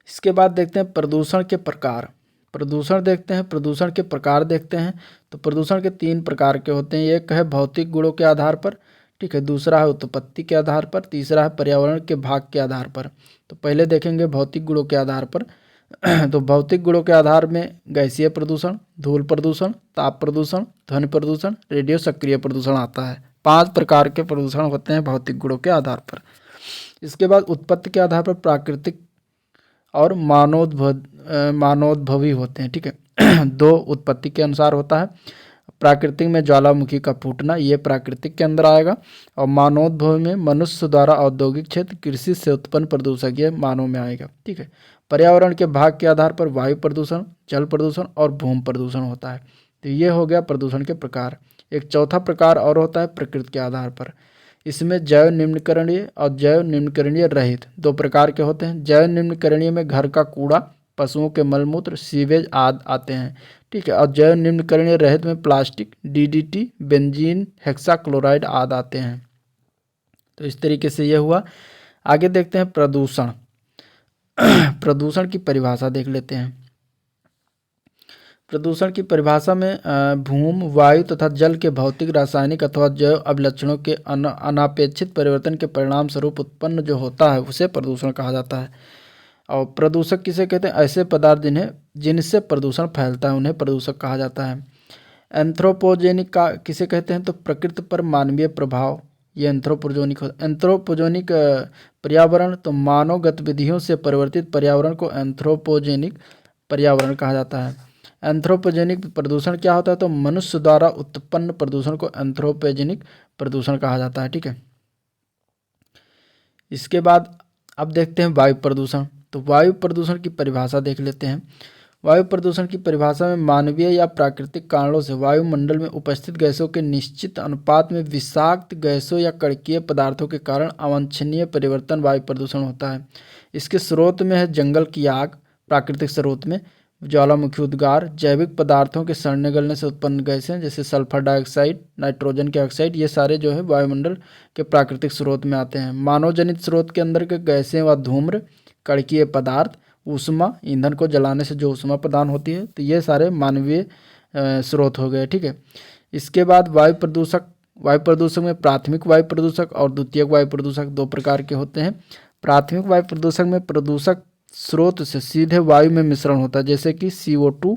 इसके बाद देखते हैं प्रदूषण के प्रकार। प्रदूषण के प्रकार देखते हैं। तो प्रदूषण के 3 प्रकार के होते हैं। एक है भौतिक गुणों के आधार पर, ठीक है, दूसरा है उत्पत्ति के आधार पर, तीसरा है पर्यावरण के भाग के आधार पर। तो पहले देखेंगे भौतिक गुणों के आधार पर। तो भौतिक गुणों के आधार में गैसीय प्रदूषण, धूल प्रदूषण, ताप प्रदूषण, ध्वनि प्रदूषण, रेडियो सक्रिय प्रदूषण आता है। 5 प्रकार के प्रदूषण होते हैं भौतिक गुणों के आधार पर। इसके बाद उत्पत्ति के आधार पर प्राकृतिक और मानवोद्भवी होते हैं। ठीक है दो उत्पत्ति के अनुसार होता है। प्राकृतिक में ज्वालामुखी का फूटना, ये प्राकृतिक के अंदर आएगा, और मानवोद्भवी में मनुष्य द्वारा औद्योगिक क्षेत्र, कृषि से उत्पन्न प्रदूषक, ये मानव में आएगा। ठीक है, पर्यावरण के भाग के आधार पर वायु प्रदूषण, जल प्रदूषण और भूमि प्रदूषण होता है। तो ये हो गया प्रदूषण के प्रकार। एक चौथा प्रकार और होता है प्रकृति के आधार पर। इसमें जैव निम्नकरणीय और जैव निम्नकरणीय रहित दो प्रकार के होते हैं। जैव निम्नकरणीय में घर का कूड़ा, पशुओं के मलमूत्र, सीवेज आदि आते हैं। ठीक है, और जैव निम्नकरणीय रहित में प्लास्टिक, डीडीटी, बेंजीन, हेक्साक्लोराइड आदि आते हैं। तो इस तरीके से यह हुआ। आगे देखते हैं प्रदूषण। प्रदूषण की परिभाषा देख लेते हैं। प्रदूषण की परिभाषा में भूमि, वायु तथा जल के भौतिक, रासायनिक अथवा जैव अभिलक्षणों के अनापेक्षित परिवर्तन के परिणाम स्वरूप उत्पन्न जो होता है उसे प्रदूषण कहा जाता है। और प्रदूषक किसे कहते हैं? ऐसे पदार्थ जिनसे प्रदूषण फैलता है उन्हें प्रदूषक कहा जाता है। एंथ्रोपोजेनिक का किसे कहते हैं? तो प्रकृति पर मानवीय प्रभाव, ये एंथ्रोपोजेनिक होता है। एंथ्रोपोजेनिक पर्यावरण, तो मानव गतिविधियों से परिवर्तित पर्यावरण को एंथ्रोपोजेनिक पर्यावरण कहा जाता है। एंथ्रोपोजेनिक प्रदूषण क्या होता है? तो मनुष्य द्वारा उत्पन्न प्रदूषण को एंथ्रोपोजेनिक प्रदूषण कहा जाता है। ठीक है, इसके बाद अब देखते हैं वायु प्रदूषण। तो वायु प्रदूषण की परिभाषा देख लेते हैं। वायु प्रदूषण की परिभाषा में मानवीय या प्राकृतिक कारणों से वायुमंडल में उपस्थित गैसों के निश्चित अनुपात में विषाक्त गैसों या कणकीय पदार्थों के कारण अवांछनीय परिवर्तन वायु प्रदूषण होता है। इसके स्रोत में है जंगल की आग, प्राकृतिक स्रोत में ज्वालामुखी उद्गार, जैविक पदार्थों के सड़ने गलने से उत्पन्न गैसें जैसे सल्फर डाइऑक्साइड, नाइट्रोजन के ऑक्साइड, ये सारे जो है वायुमंडल के प्राकृतिक स्रोत में आते हैं। मानव जनित स्रोत के अंदर के गैसें व धूम्र, कणकीय पदार्थ, ऊष्मा, ईंधन को जलाने से जो ऊष्मा प्रदान होती है, तो ये सारे मानवीय स्रोत हो गए। ठीक है, इसके बाद वायु प्रदूषक में प्राथमिक वायु प्रदूषक और द्वितीयक वायु प्रदूषक दो प्रकार के होते हैं। प्राथमिक वायु प्रदूषक में प्रदूषक स्रोत से सीधे वायु में मिश्रण होता है, जैसे कि CO2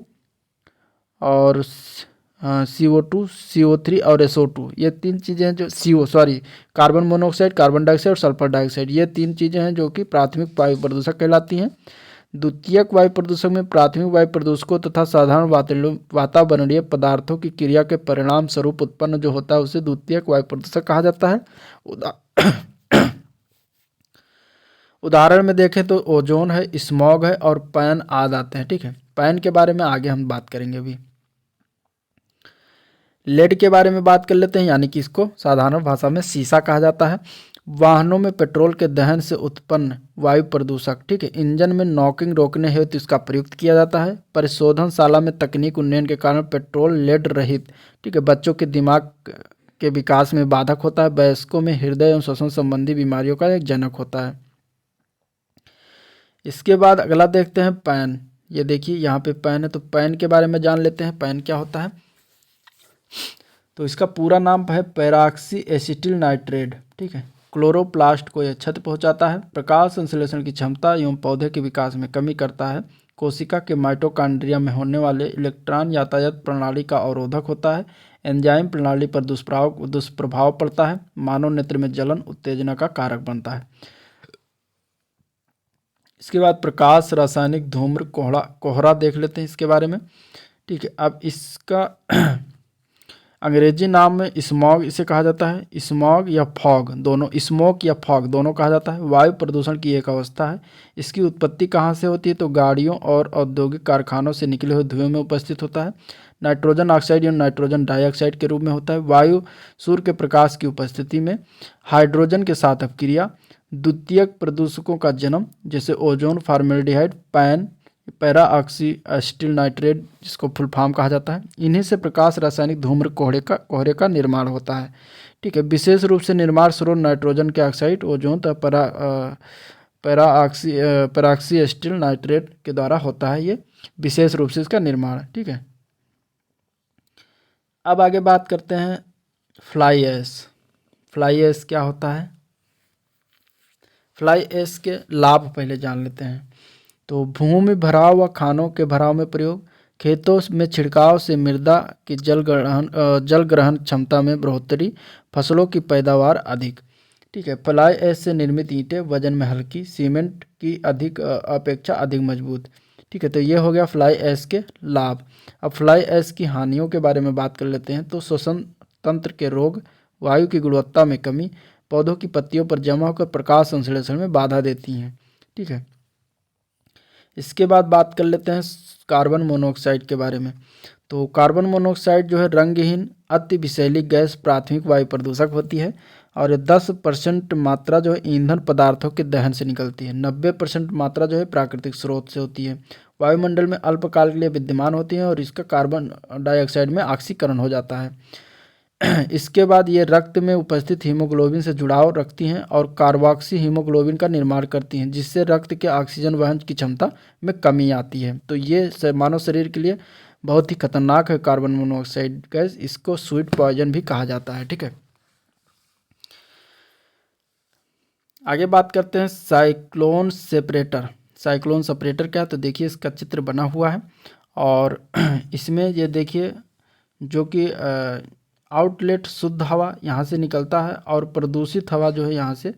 और CO2, CO3 और SO2, ये तीन चीज़ें हैं जो कार्बन मोनोऑक्साइड, कार्बन डाइऑक्साइड और सल्फर डाइऑक्साइड, ये तीन चीज़ें हैं जो कि प्राथमिक वायु प्रदूषक कहलाती हैं। द्वितीयक वायु प्रदूषक में प्राथमिक वायु प्रदूषकों तथा साधारण वातावरणीय पदार्थों की क्रिया के परिणाम स्वरूप उत्पन्न जो होता है उसे द्वितीयक वायु प्रदूषक कहा जाता है। उदाहरण में देखें तो ओजोन है, स्मॉग है और पैन आदि आते हैं। ठीक है, पैन के बारे में आगे हम बात करेंगे। अभी लेड के बारे में बात कर लेते हैं, यानी कि इसको साधारण भाषा में शीशा कहा जाता है। वाहनों में पेट्रोल के दहन से उत्पन्न वायु प्रदूषक। ठीक है, इंजन में नॉकिंग रोकने हेतु इसका प्रयुक्त किया जाता है। परिशोधनशाला में तकनीक उन्नयन के कारण पेट्रोल लेड रहित, ठीक है, बच्चों के दिमाग के विकास में बाधक होता है। वयस्कों में हृदय एवं श्वसन संबंधी बीमारियों का एक जनक होता है। इसके बाद अगला देखते हैं पैन। ये देखिए यहाँ पे पैन है, तो पैन के बारे में जान लेते हैं। पैन क्या होता है? तो इसका पूरा नाम है पैराक्सी एसिटिल नाइट्रेट। ठीक है, क्लोरोप्लास्ट को यह क्षति पहुंचाता है, प्रकाश संश्लेषण की क्षमता एवं पौधे के विकास में कमी करता है, कोशिका के माइटोकॉन्ड्रिया में होने वाले इलेक्ट्रॉन यातायात प्रणाली का अवरोधक होता है, एंजाइम प्रणाली पर दुष्प्रभाव पड़ता है, मानव नेत्र में जलन उत्तेजना का कारक बनता है। इसके बाद प्रकाश, रासायनिक, धूम्र, कोहरा देख लेते हैं इसके बारे में। ठीक है, अब इसका अंग्रेजी नाम में स्मॉग इसे कहा जाता है। स्मॉग या फॉग दोनों, स्मोक या फॉग दोनों कहा जाता है। वायु प्रदूषण की एक अवस्था है। इसकी उत्पत्ति कहाँ से होती है? तो गाड़ियों और औद्योगिक कारखानों से निकले हुए धुएं में उपस्थित होता है। नाइट्रोजन ऑक्साइड या नाइट्रोजन डाइऑक्साइड के रूप में होता है। वायु सूर्य के प्रकाश की उपस्थिति में हाइड्रोजन के साथ अपक्रिया, द्वितीयक प्रदूषकों का जन्म जैसे ozone, formaldehyde, para oxy acetyl nitrate जिसको फुल फॉर्म कहा जाता है, इन्हीं से प्रकाश, रासायनिक, धूम्र, कोहरे का निर्माण होता है। ठीक है, विशेष रूप से निर्माण स्रोत नाइट्रोजन के ऑक्साइड, ओजोन तथा पैराक्सी एसिटिल नाइट्रेट के द्वारा होता है। ये विशेष रूप से इसका निर्माण। ठीक है, अब आगे बात करते हैं फ्लाई ऐश। फ्लाई ऐश क्या होता है? फ्लाई ऐश के लाभ पहले जान लेते हैं। तो भूमि भराव व खानों के भराव में प्रयोग, खेतों में छिड़काव से मृदा की जल ग्रहण क्षमता में बढ़ोतरी, फसलों की पैदावार अधिक। ठीक है। फ्लाई ऐश से निर्मित ईंटें वजन में हल्की, सीमेंट की अपेक्षा अधिक मजबूत। ठीक है, तो ये हो गया फ्लाई ऐश के लाभ। अब फ्लाई ऐश की हानियों के बारे में बात कर लेते हैं। तो श्वसन तंत्र के रोग, वायु की गुणवत्ता में कमी, पौधों की पत्तियों पर जमा होकर प्रकाश संश्लेषण में बाधा देती हैं। ठीक है, इसके बाद बात कर लेते हैं कार्बन मोनोऑक्साइड के बारे में। तो कार्बन मोनोऑक्साइड जो है रंगहीन अति विषैली गैस प्राथमिक वायु प्रदूषक होती है और 10% मात्रा जो है ईंधन पदार्थों के दहन से निकलती है। 90% मात्रा जो है प्राकृतिक स्रोत से होती है। वायुमंडल में अल्पकाल के लिए विद्यमान होती है और इसका कार्बन डाइऑक्साइड में ऑक्सीकरण हो जाता है। इसके बाद ये रक्त में उपस्थित हीमोग्लोबिन से जुड़ाव रखती हैं और कार्बोक्सी हीमोग्लोबिन का निर्माण करती हैं, जिससे रक्त के ऑक्सीजन वहन की क्षमता में कमी आती है। तो ये मानव शरीर के लिए बहुत ही खतरनाक है कार्बन मोनोऑक्साइड गैस। इसको स्वीट पॉइजन भी कहा जाता है। ठीक है, आगे बात करते हैं साइक्लोन सेपरेटर। साइक्लोन सेपरेटर क्या है, तो देखिए इसका चित्र बना हुआ है और इसमें ये देखिए जो कि आउटलेट शुद्ध हवा यहाँ से निकलता है और प्रदूषित हवा जो है यहाँ से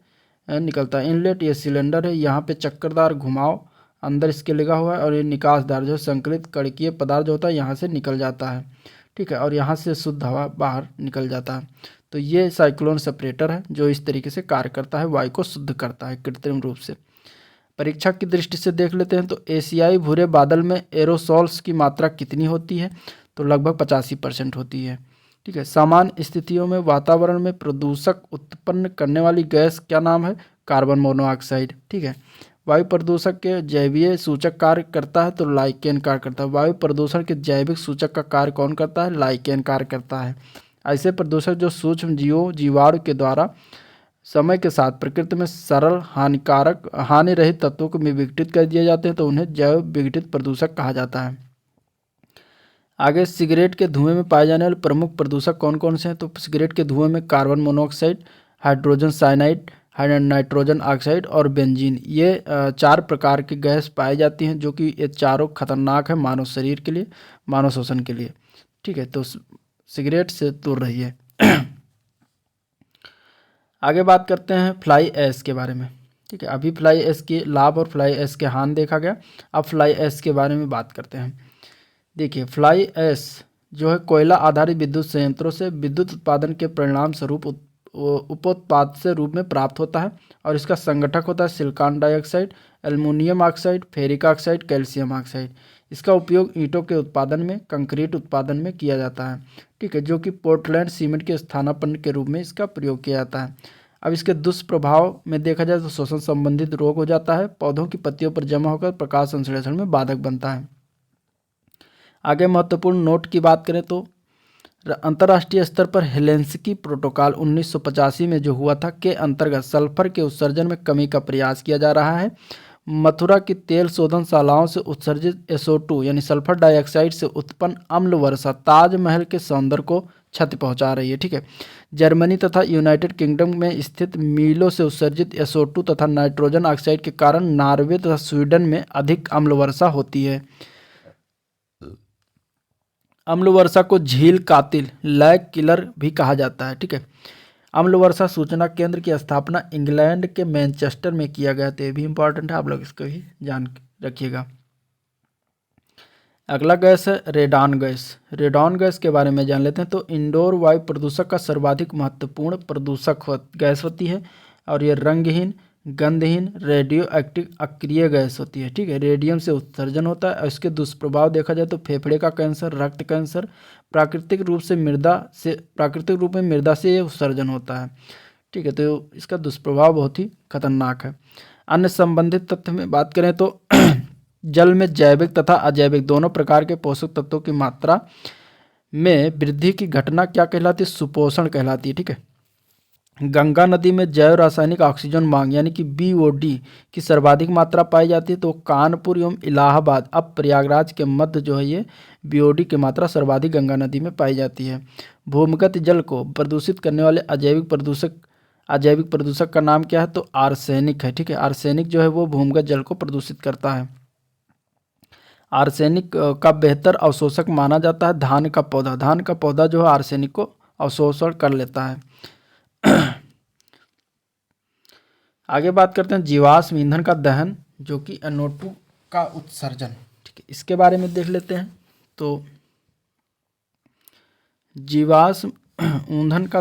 निकलता है। इनलेट ये सिलेंडर है, यहाँ पे चक्करदार घुमाव अंदर इसके लगा हुआ है और ये निकासदार जो संकलित कणकीय पदार्थ जो होता है यहाँ से निकल जाता है। ठीक है, और यहाँ से शुद्ध हवा बाहर निकल जाता है। तो ये साइक्लोन सेपरेटर है जो इस तरीके से कार्य करता है, वायु को शुद्ध करता है कृत्रिम रूप से। परीक्षा की दृष्टि से देख लेते हैं। तो एशियाई भूरे बादल में एरोसॉल्स की मात्रा कितनी होती है, तो लगभग 85% होती है। ठीक है, सामान्य स्थितियों में वातावरण में प्रदूषक उत्पन्न करने वाली गैस क्या नाम है, कार्बन मोनोऑक्साइड। ठीक है, वायु प्रदूषक के जैवीय सूचक कार्य करता है, तो लाइकेन कार्य करता है। वायु प्रदूषण के जैविक सूचक का कार्य कौन करता है, लाइकेन कार्य करता है। ऐसे प्रदूषक जो सूक्ष्म जीवाणु के द्वारा समय के साथ प्रकृति में सरल हानि रहित तत्वों को विघटित कर दिए जाते हैं, तो उन्हें जैव विघटित प्रदूषक कहा जाता है। आगे सिगरेट के धुएं में पाए जाने वाले प्रमुख प्रदूषक कौन कौन से हैं, तो सिगरेट के धुएं में carbon monoxide, hydrogen cyanide, nitrogen oxide और बेंजीन, ये 4 प्रकार की गैस पाई जाती हैं, जो कि ये चारों खतरनाक है मानव शरीर के लिए, मानव श्वसन के लिए। ठीक है, तो सिगरेट से दूर रहिए। आगे बात करते हैं फ्लाई ऐश के बारे में। ठीक है, अभी फ्लाई ऐश के लाभ और फ्लाई ऐश के हानि देखा गया। अब फ्लाई ऐश के बारे में बात करते हैं। देखिए, फ्लाई ऐश जो है कोयला आधारित विद्युत संयंत्रों से विद्युत उत्पादन के परिणाम स्वरूप उपोत्पाद से रूप में प्राप्त होता है और इसका संगठक होता है silicon dioxide, aluminium oxide, ferric oxide, calcium oxide. इसका उपयोग ईंटों के उत्पादन में, कंक्रीट उत्पादन में किया जाता है। ठीक है, जो कि पोर्टलैंड सीमेंट के स्थानापन्न के रूप में इसका प्रयोग किया जाता है। अब इसके दुष्प्रभाव में देखा जाए तो श्वसन संबंधित रोग हो जाता है, पौधों की पत्तियों पर जमा होकर प्रकाश संश्लेषण में बाधक बनता है। आगे महत्वपूर्ण नोट की बात करें तो अंतर्राष्ट्रीय स्तर पर हेलेंसिकी प्रोटोकॉल 1985 में जो हुआ था के अंतर्गत सल्फर के उत्सर्जन में कमी का प्रयास किया जा रहा है। मथुरा की तेल शोधनशालाओं से उत्सर्जित SO2 यानी सल्फर डाइऑक्साइड से उत्पन्न अम्ल वर्षा ताजमहल के सौंदर्य को क्षति पहुंचा रही है। ठीक है, जर्मनी तथा यूनाइटेड किंगडम में स्थित मीलों से उत्सर्जित SO2 तथा नाइट्रोजन ऑक्साइड के कारण नॉर्वे तथा स्वीडन में अधिक अम्ल वर्षा होती है। अम्ल वर्षा को झील कातिल, लैग किलर भी कहा जाता है। ठीक है, अम्ल वर्षा सूचना केंद्र की स्थापना इंग्लैंड के मैनचेस्टर में किया गया, तो ये भी इंपॉर्टेंट है, आप लोग इसको भी जान रखिएगा। अगला गैस है रेडॉन गैस। रेडॉन गैस के बारे में जान लेते हैं। तो इंडोर वायु प्रदूषक का सर्वाधिक महत्वपूर्ण प्रदूषक गैस होती है और ये रंगहीन, गंधहीन, रेडियो एक्टिव अक्रिय गैस होती है। ठीक है, रेडियम से उत्सर्जन होता है और इसके दुष्प्रभाव देखा जाए तो फेफड़े का कैंसर, रक्त कैंसर, प्राकृतिक रूप में मृदा से ये उत्सर्जन होता है। ठीक है, तो इसका दुष्प्रभाव बहुत ही खतरनाक है। अन्य संबंधित तथ्य में बात करें तो जल में जैविक तथा अजैविक दोनों प्रकार के पोषक तत्वों की मात्रा में वृद्धि की घटना क्या कहलाती है, सुपोषण कहलाती है। ठीक है, गंगा नदी में जैव रासायनिक ऑक्सीजन मांग यानी कि BOD की सर्वाधिक मात्रा पाई जाती है। तो कानपुर एवं इलाहाबाद, अब प्रयागराज के मध्य जो है ये BOD की मात्रा सर्वाधिक गंगा नदी में पाई जाती है। भूमिगत जल को प्रदूषित करने वाले अजैविक प्रदूषक का नाम क्या है, तो आर्सेनिक है। ठीक है, आर्सेनिक जो है वो भूमिगत जल को प्रदूषित करता है। आर्सेनिक का बेहतर अवशोषक माना जाता है धान का पौधा जो है आर्सेनिक को अवशोषण कर लेता है। आगे बात करते हैं जीवाश्म ईंधन का दहन जो कि NO2 का उत्सर्जन। ठीक है, इसके बारे में देख लेते हैं। तो जीवाश्म ईंधन का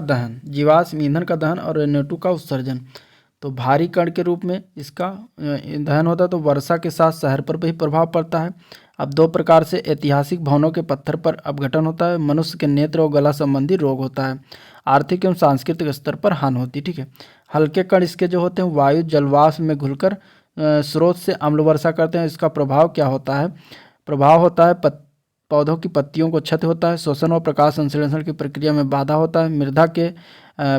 दहन और NO2 का उत्सर्जन। तो भारी कण के रूप में इसका दहन होता है, तो वर्षा के साथ शहर पर भी प्रभाव पड़ता है। अब दो प्रकार से ऐतिहासिक भवनों के पत्थर पर अपघटन होता है, मनुष्य के नेत्र और गला संबंधी रोग होता है, आर्थिक एवं सांस्कृतिक स्तर पर हानि होती है। ठीक है, हल्के कण इसके जो होते हैं वायु जलवाष्प में घुलकर स्रोत से अम्ल वर्षा करते हैं। इसका प्रभाव क्या होता है? प्रभाव होता है पौधों की पत्तियों को क्षति होता है, श्वसन और प्रकाश संश्लेषण की प्रक्रिया में बाधा होता है, मृदा के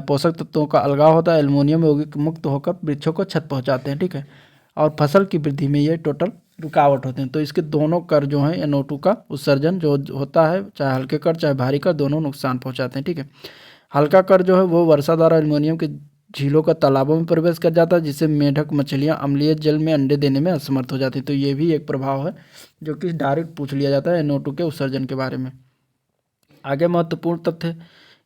पोषक तत्वों का अलगाव होता है, एल्युमिनियम यौगिक मुक्त होकर वृक्षों को क्षत पहुंचाते हैं। ठीक है, और फसल की वृद्धि में ये टोटल रुकावट होते हैं। तो इसके दोनों कर जो हैं NO2 का उत्सर्जन जो होता है, चाहे हल्के कर चाहे भारी कर, दोनों नुकसान पहुंचाते हैं। ठीक है, हल्का कर जो है वो वर्षा द्वारा एल्युमिनियम के झीलों का तालाबों में प्रवेश कर जाता है, जिससे मेढक मछलियां अम्लीय जल में अंडे देने में असमर्थ हो जाती हैं। तो ये भी एक प्रभाव है जो कि डायरेक्ट पूछ लिया जाता है NO2 के उत्सर्जन के बारे में। आगे महत्वपूर्ण तथ्य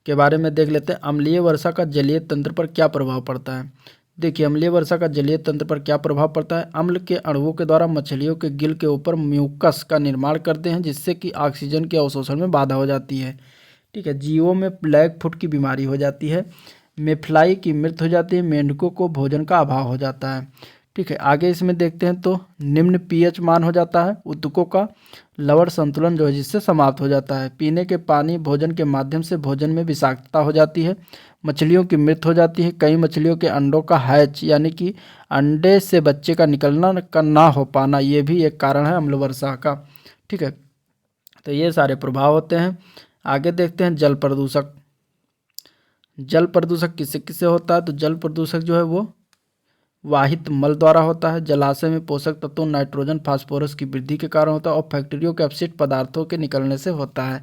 के बारे में देख लेते हैं। अम्लीय वर्षा का जलीय तंत्र पर क्या प्रभाव पड़ता है? देखिए, अम्लीय वर्षा का जलीय तंत्र पर क्या प्रभाव पड़ता है? अम्ल के अणुओं के द्वारा मछलियों के गिल के ऊपर म्यूकस का निर्माण करते हैं, जिससे कि ऑक्सीजन के अवशोषण में बाधा हो जाती है। ठीक है, जीवों में ब्लैक फुट की बीमारी हो जाती है, मेफ्लाई की मृत्यु हो जाती है, मेंढकों को भोजन का अभाव हो जाता है। ठीक है, आगे इसमें देखते हैं। तो निम्न pH मान हो जाता है, ऊतकों का लवण संतुलन जो है जिससे समाप्त हो जाता है, पीने के पानी भोजन के माध्यम से भोजन में विषाक्तता हो जाती है, मछलियों की मृत्यु हो जाती है, कई मछलियों के अंडों का हैच यानी कि अंडे से बच्चे का निकलना का ना हो पाना, ये भी एक कारण है अम्ल वर्षा का। ठीक है, तो ये सारे प्रभाव होते हैं। आगे देखते हैं जल प्रदूषक। जल प्रदूषक किससे किससे होता है? तो जल प्रदूषक जो है वो वाहित मल द्वारा होता है, जलाशय में पोषक तत्वों नाइट्रोजन फास्फोरस की वृद्धि के कारण होता है, और फैक्ट्रियों के अपशिष्ट पदार्थों के निकलने से होता है।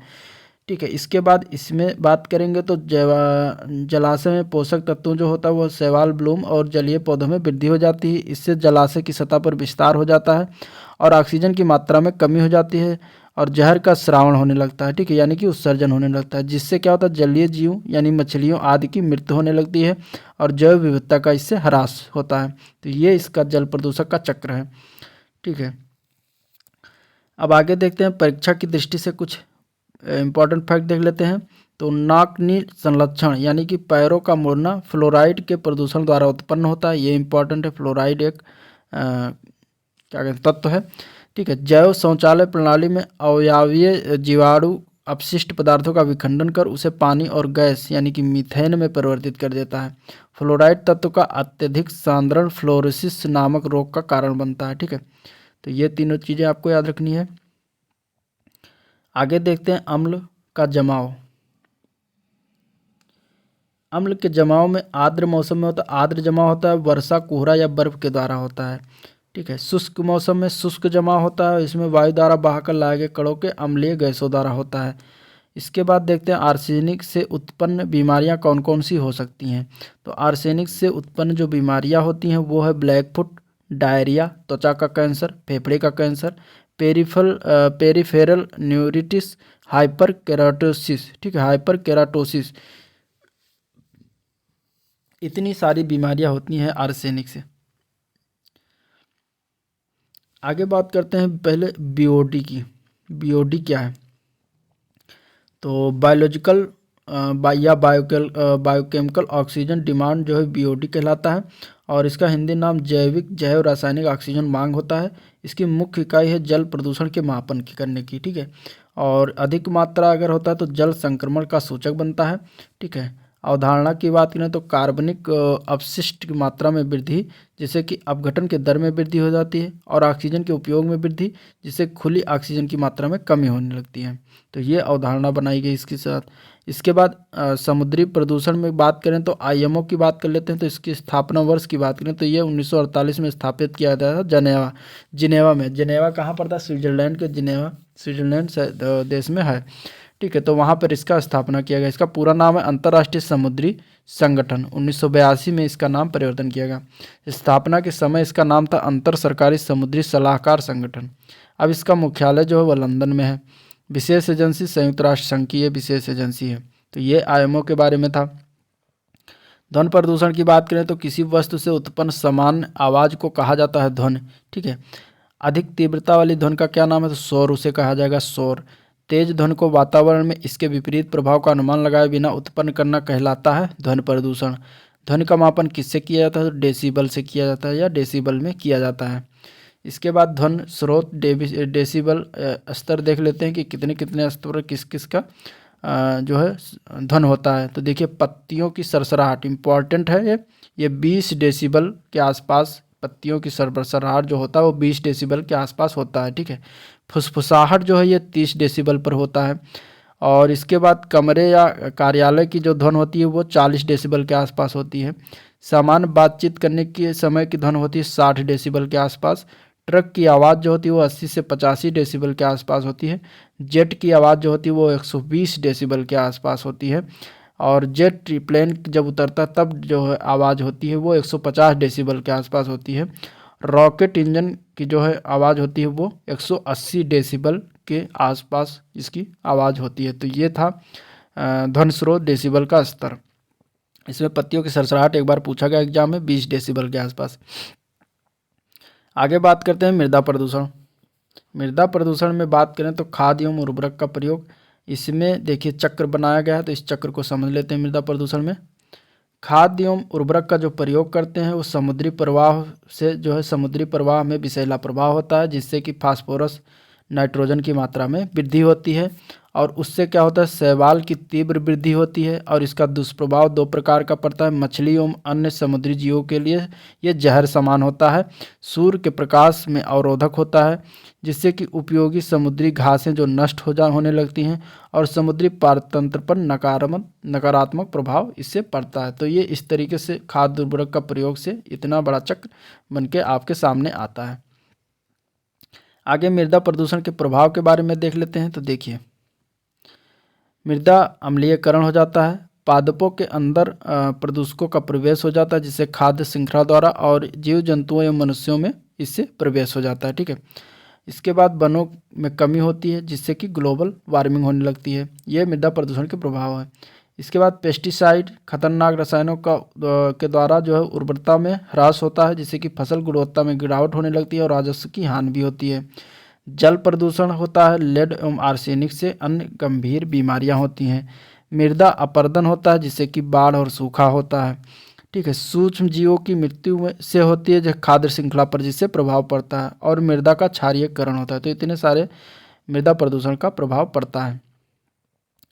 ठीक है, इसके बाद इसमें बात करेंगे तो जलाशय में पोषक तत्वों जो होता है वो शैवाल ब्लूम और जलीय पौधों में वृद्धि हो जाती है। इससे जलाशय की सतह पर विस्तार हो जाता है और ऑक्सीजन की मात्रा में कमी हो जाती है और जहर का स्रावण होने लगता है। ठीक है, यानी कि उत्सर्जन होने लगता है, जिससे क्या होता है जलीय जीव यानी मछलियों आदि की मृत्यु होने लगती है और जैव विविधता का इससे ह्रास होता है। तो ये इसका जल प्रदूषक का चक्र है। ठीक है, अब आगे देखते हैं परीक्षा की दृष्टि से कुछ इम्पॉर्टेंट फैक्ट देख लेते हैं। तो नाकनी संलक्षण यानी कि पैरों का मुड़ना फ्लोराइड के प्रदूषण द्वारा उत्पन्न होता है। ये इंपॉर्टेंट है, फ्लोराइड एक क्या कहते हैं तत्व है। ठीक है, जैव शौचालय प्रणाली में अवयवीय जीवाणु अपशिष्ट पदार्थों का विखंडन कर उसे पानी और गैस यानी कि मीथेन में परिवर्तित कर देता है। फ्लोराइड तत्व का अत्यधिक सांद्रण फ्लोरोसिस नामक रोग का कारण बनता है। ठीक है, तो ये तीनों चीज़ें आपको याद रखनी है। आगे देखते हैं अम्ल का जमाव। अम्ल के जमाव में आर्द्र मौसम में होता है, आर्द्र जमाव होता है वर्षा कोहरा या बर्फ के द्वारा होता है। ठीक है, शुष्क मौसम में शुष्क जमाव होता है, इसमें वायु द्वारा बहाकर लाए गए कणों के अम्लीय गैसों द्वारा होता है। इसके बाद देखते हैं आर्सेनिक से उत्पन्न बीमारियां कौन कौन सी हो सकती हैं। तो आर्सेनिक से उत्पन्न जो बीमारियां होती हैं वो है ब्लैक फुट, डायरिया, त्वचा का कैंसर, फेफड़े का cancer, peripheral neuritis, hyper keratosis. ठीक है, हाइपर केराटोसिस, इतनी सारी बीमारियां होती हैं आर्सेनिक से। आगे बात करते हैं पहले बीओडी की। बीओडी क्या है? तो बायोलॉजिकल या बायोकेमिकल ऑक्सीजन डिमांड जो है बीओडी कहलाता है और इसका हिंदी नाम जैविक जैव रासायनिक ऑक्सीजन मांग होता है। इसकी मुख्य इकाई है जल प्रदूषण के मापन की करने की। ठीक है, और अधिक मात्रा अगर होता है तो जल संक्रमण का सूचक बनता है। ठीक है, अवधारणा की बात करें तो कार्बनिक अपशिष्ट की मात्रा में वृद्धि जिससे कि अपघटन के दर में वृद्धि हो जाती है और ऑक्सीजन के उपयोग में वृद्धि जिससे खुली ऑक्सीजन की मात्रा में कमी होने लगती है। तो ये अवधारणा बनाई गई इसके साथ। इसके बाद समुद्री प्रदूषण में बात करें तो आईएमओ की बात कर लेते हैं। तो इसकी स्थापना वर्ष की बात करें तो ये 1948 में स्थापित किया गया था जिनेवा में। जिनेवा कहाँ पर था? स्विट्जरलैंड के जिनेवा, स्विट्जरलैंड देश में है। ठीक है, तो वहाँ पर इसका स्थापना किया गया। इसका पूरा नाम है अंतर्राष्ट्रीय समुद्री संगठन। 1982 में इसका नाम परिवर्तन किया गया। स्थापना के समय इसका नाम था अंतर सरकारी समुद्री सलाहकार संगठन। अब इसका मुख्यालय जो है वह लंदन में है। विशेष एजेंसी संयुक्त राष्ट्र संघ की ये विशेष एजेंसी है। तो ये आईएमओ के बारे में था। ध्वनि प्रदूषण की बात करें तो किसी वस्तु से उत्पन्न समान आवाज़ को कहा जाता है ध्वनि। ठीक है। अधिक तीव्रता वाली ध्वनि का क्या नाम है? तो शोर उसे कहा जाएगा, शोर। तेज ध्वनि को वातावरण में इसके विपरीत प्रभाव का अनुमान लगाए बिना उत्पन्न करना कहलाता है ध्वनि प्रदूषण। ध्वनि का मापन किससे किया जाता है? तो डेसिबल से किया जाता है या डेसिबल में किया जाता है। इसके बाद ध्वनि स्रोत डेसिबल स्तर देख लेते हैं कि कितने कितने स्तर पर किस किस का जो है ध्वनि होता है। तो देखिए, पत्तियों की सरसराहट इम्पॉर्टेंट है ये 20 डेसिबल के आसपास पत्तियों की सरसराहट जो होता है वो 20 डेसिबल के आसपास होता है। ठीक है। फुसफुसाहट जो है ये 30 डेसिबल पर होता है। और इसके बाद कमरे या कार्यालय की जो ध्वनि होती है वो 40 डेसिबल के आसपास होती है। सामान्य बातचीत करने के समय की ध्वनि होती है 60 डेसिबल के आसपास। ट्रक की आवाज़ जो होती है वो 80 से 85 डेसिबल के आसपास होती है। जेट की आवाज़ जो होती है वो 120 डेसिबल के आसपास होती है। और जेट प्लेन जब उतरता है तब जो है आवाज़ होती है वो 150 डेसिबल के आसपास होती है। रॉकेट इंजन की जो है आवाज़ होती है वो 180 डेसिबल के आसपास इसकी आवाज़ होती है। तो ये था ध्वनि स्रोत डेसिबल का स्तर। इसमें पत्तियों की सरसराहट एक बार पूछा गया एग्जाम में 20 डेसिबल के आसपास। आगे बात करते हैं मृदा प्रदूषण। मृदा प्रदूषण में बात करें तो खाद एवं उर्वरक का प्रयोग, इसमें देखिए चक्र बनाया गया है तो इस चक्र को समझ लेते हैं। मृदा प्रदूषण में खाद एवं उर्वरक का जो प्रयोग करते हैं वो समुद्री प्रवाह से जो है समुद्री प्रवाह में विषैला प्रवाह होता है जिससे कि फास्फोरस नाइट्रोजन की मात्रा में वृद्धि होती है और उससे क्या होता है शैवाल की तीव्र वृद्धि होती है। और इसका दुष्प्रभाव दो प्रकार का पड़ता है। मछली एवं अन्य समुद्री जीवों के लिए ये जहर समान होता है। सूर्य के प्रकाश में अवरोधक होता है जिससे कि उपयोगी समुद्री घासें जो नष्ट होने लगती हैं और समुद्री पारतंत्र पर नकारात्मक प्रभाव इससे पड़ता है। तो ये इस तरीके से खाद्य उर्वरक का प्रयोग से इतना बड़ा चक्र बनके आपके सामने आता है। आगे मृदा प्रदूषण के प्रभाव के बारे में देख लेते हैं। तो देखिए, मृदा अम्लीयकरण हो जाता है, पादपों के अंदर प्रदूषकों का प्रवेश हो जाता है जिससे खाद्य श्रृंखला द्वारा और जीव जंतुओं एवं मनुष्यों में इससे प्रवेश हो जाता है। ठीक है। इसके बाद वनों में कमी होती है जिससे कि ग्लोबल वार्मिंग होने लगती है। ये मृदा प्रदूषण के प्रभाव है। इसके बाद पेस्टिसाइड खतरनाक रसायनों के द्वारा जो है उर्वरता में ह्रास होता है जिससे कि फसल गुणवत्ता में गिरावट होने लगती है और राजस्व की हानि भी होती है। जल प्रदूषण होता है, लेड एवं आर्सेनिक से अन्य गंभीर बीमारियां होती हैं। मृदा अपरदन होता है जिससे कि बाढ़ और सूखा होता है। ठीक है। सूक्ष्म जीवों की मृत्यु से होती है जो खाद्य श्रृंखला पर जिससे प्रभाव पड़ता है और मृदा का क्षारीयकरण होता है। तो इतने सारे मृदा प्रदूषण का प्रभाव पड़ता है।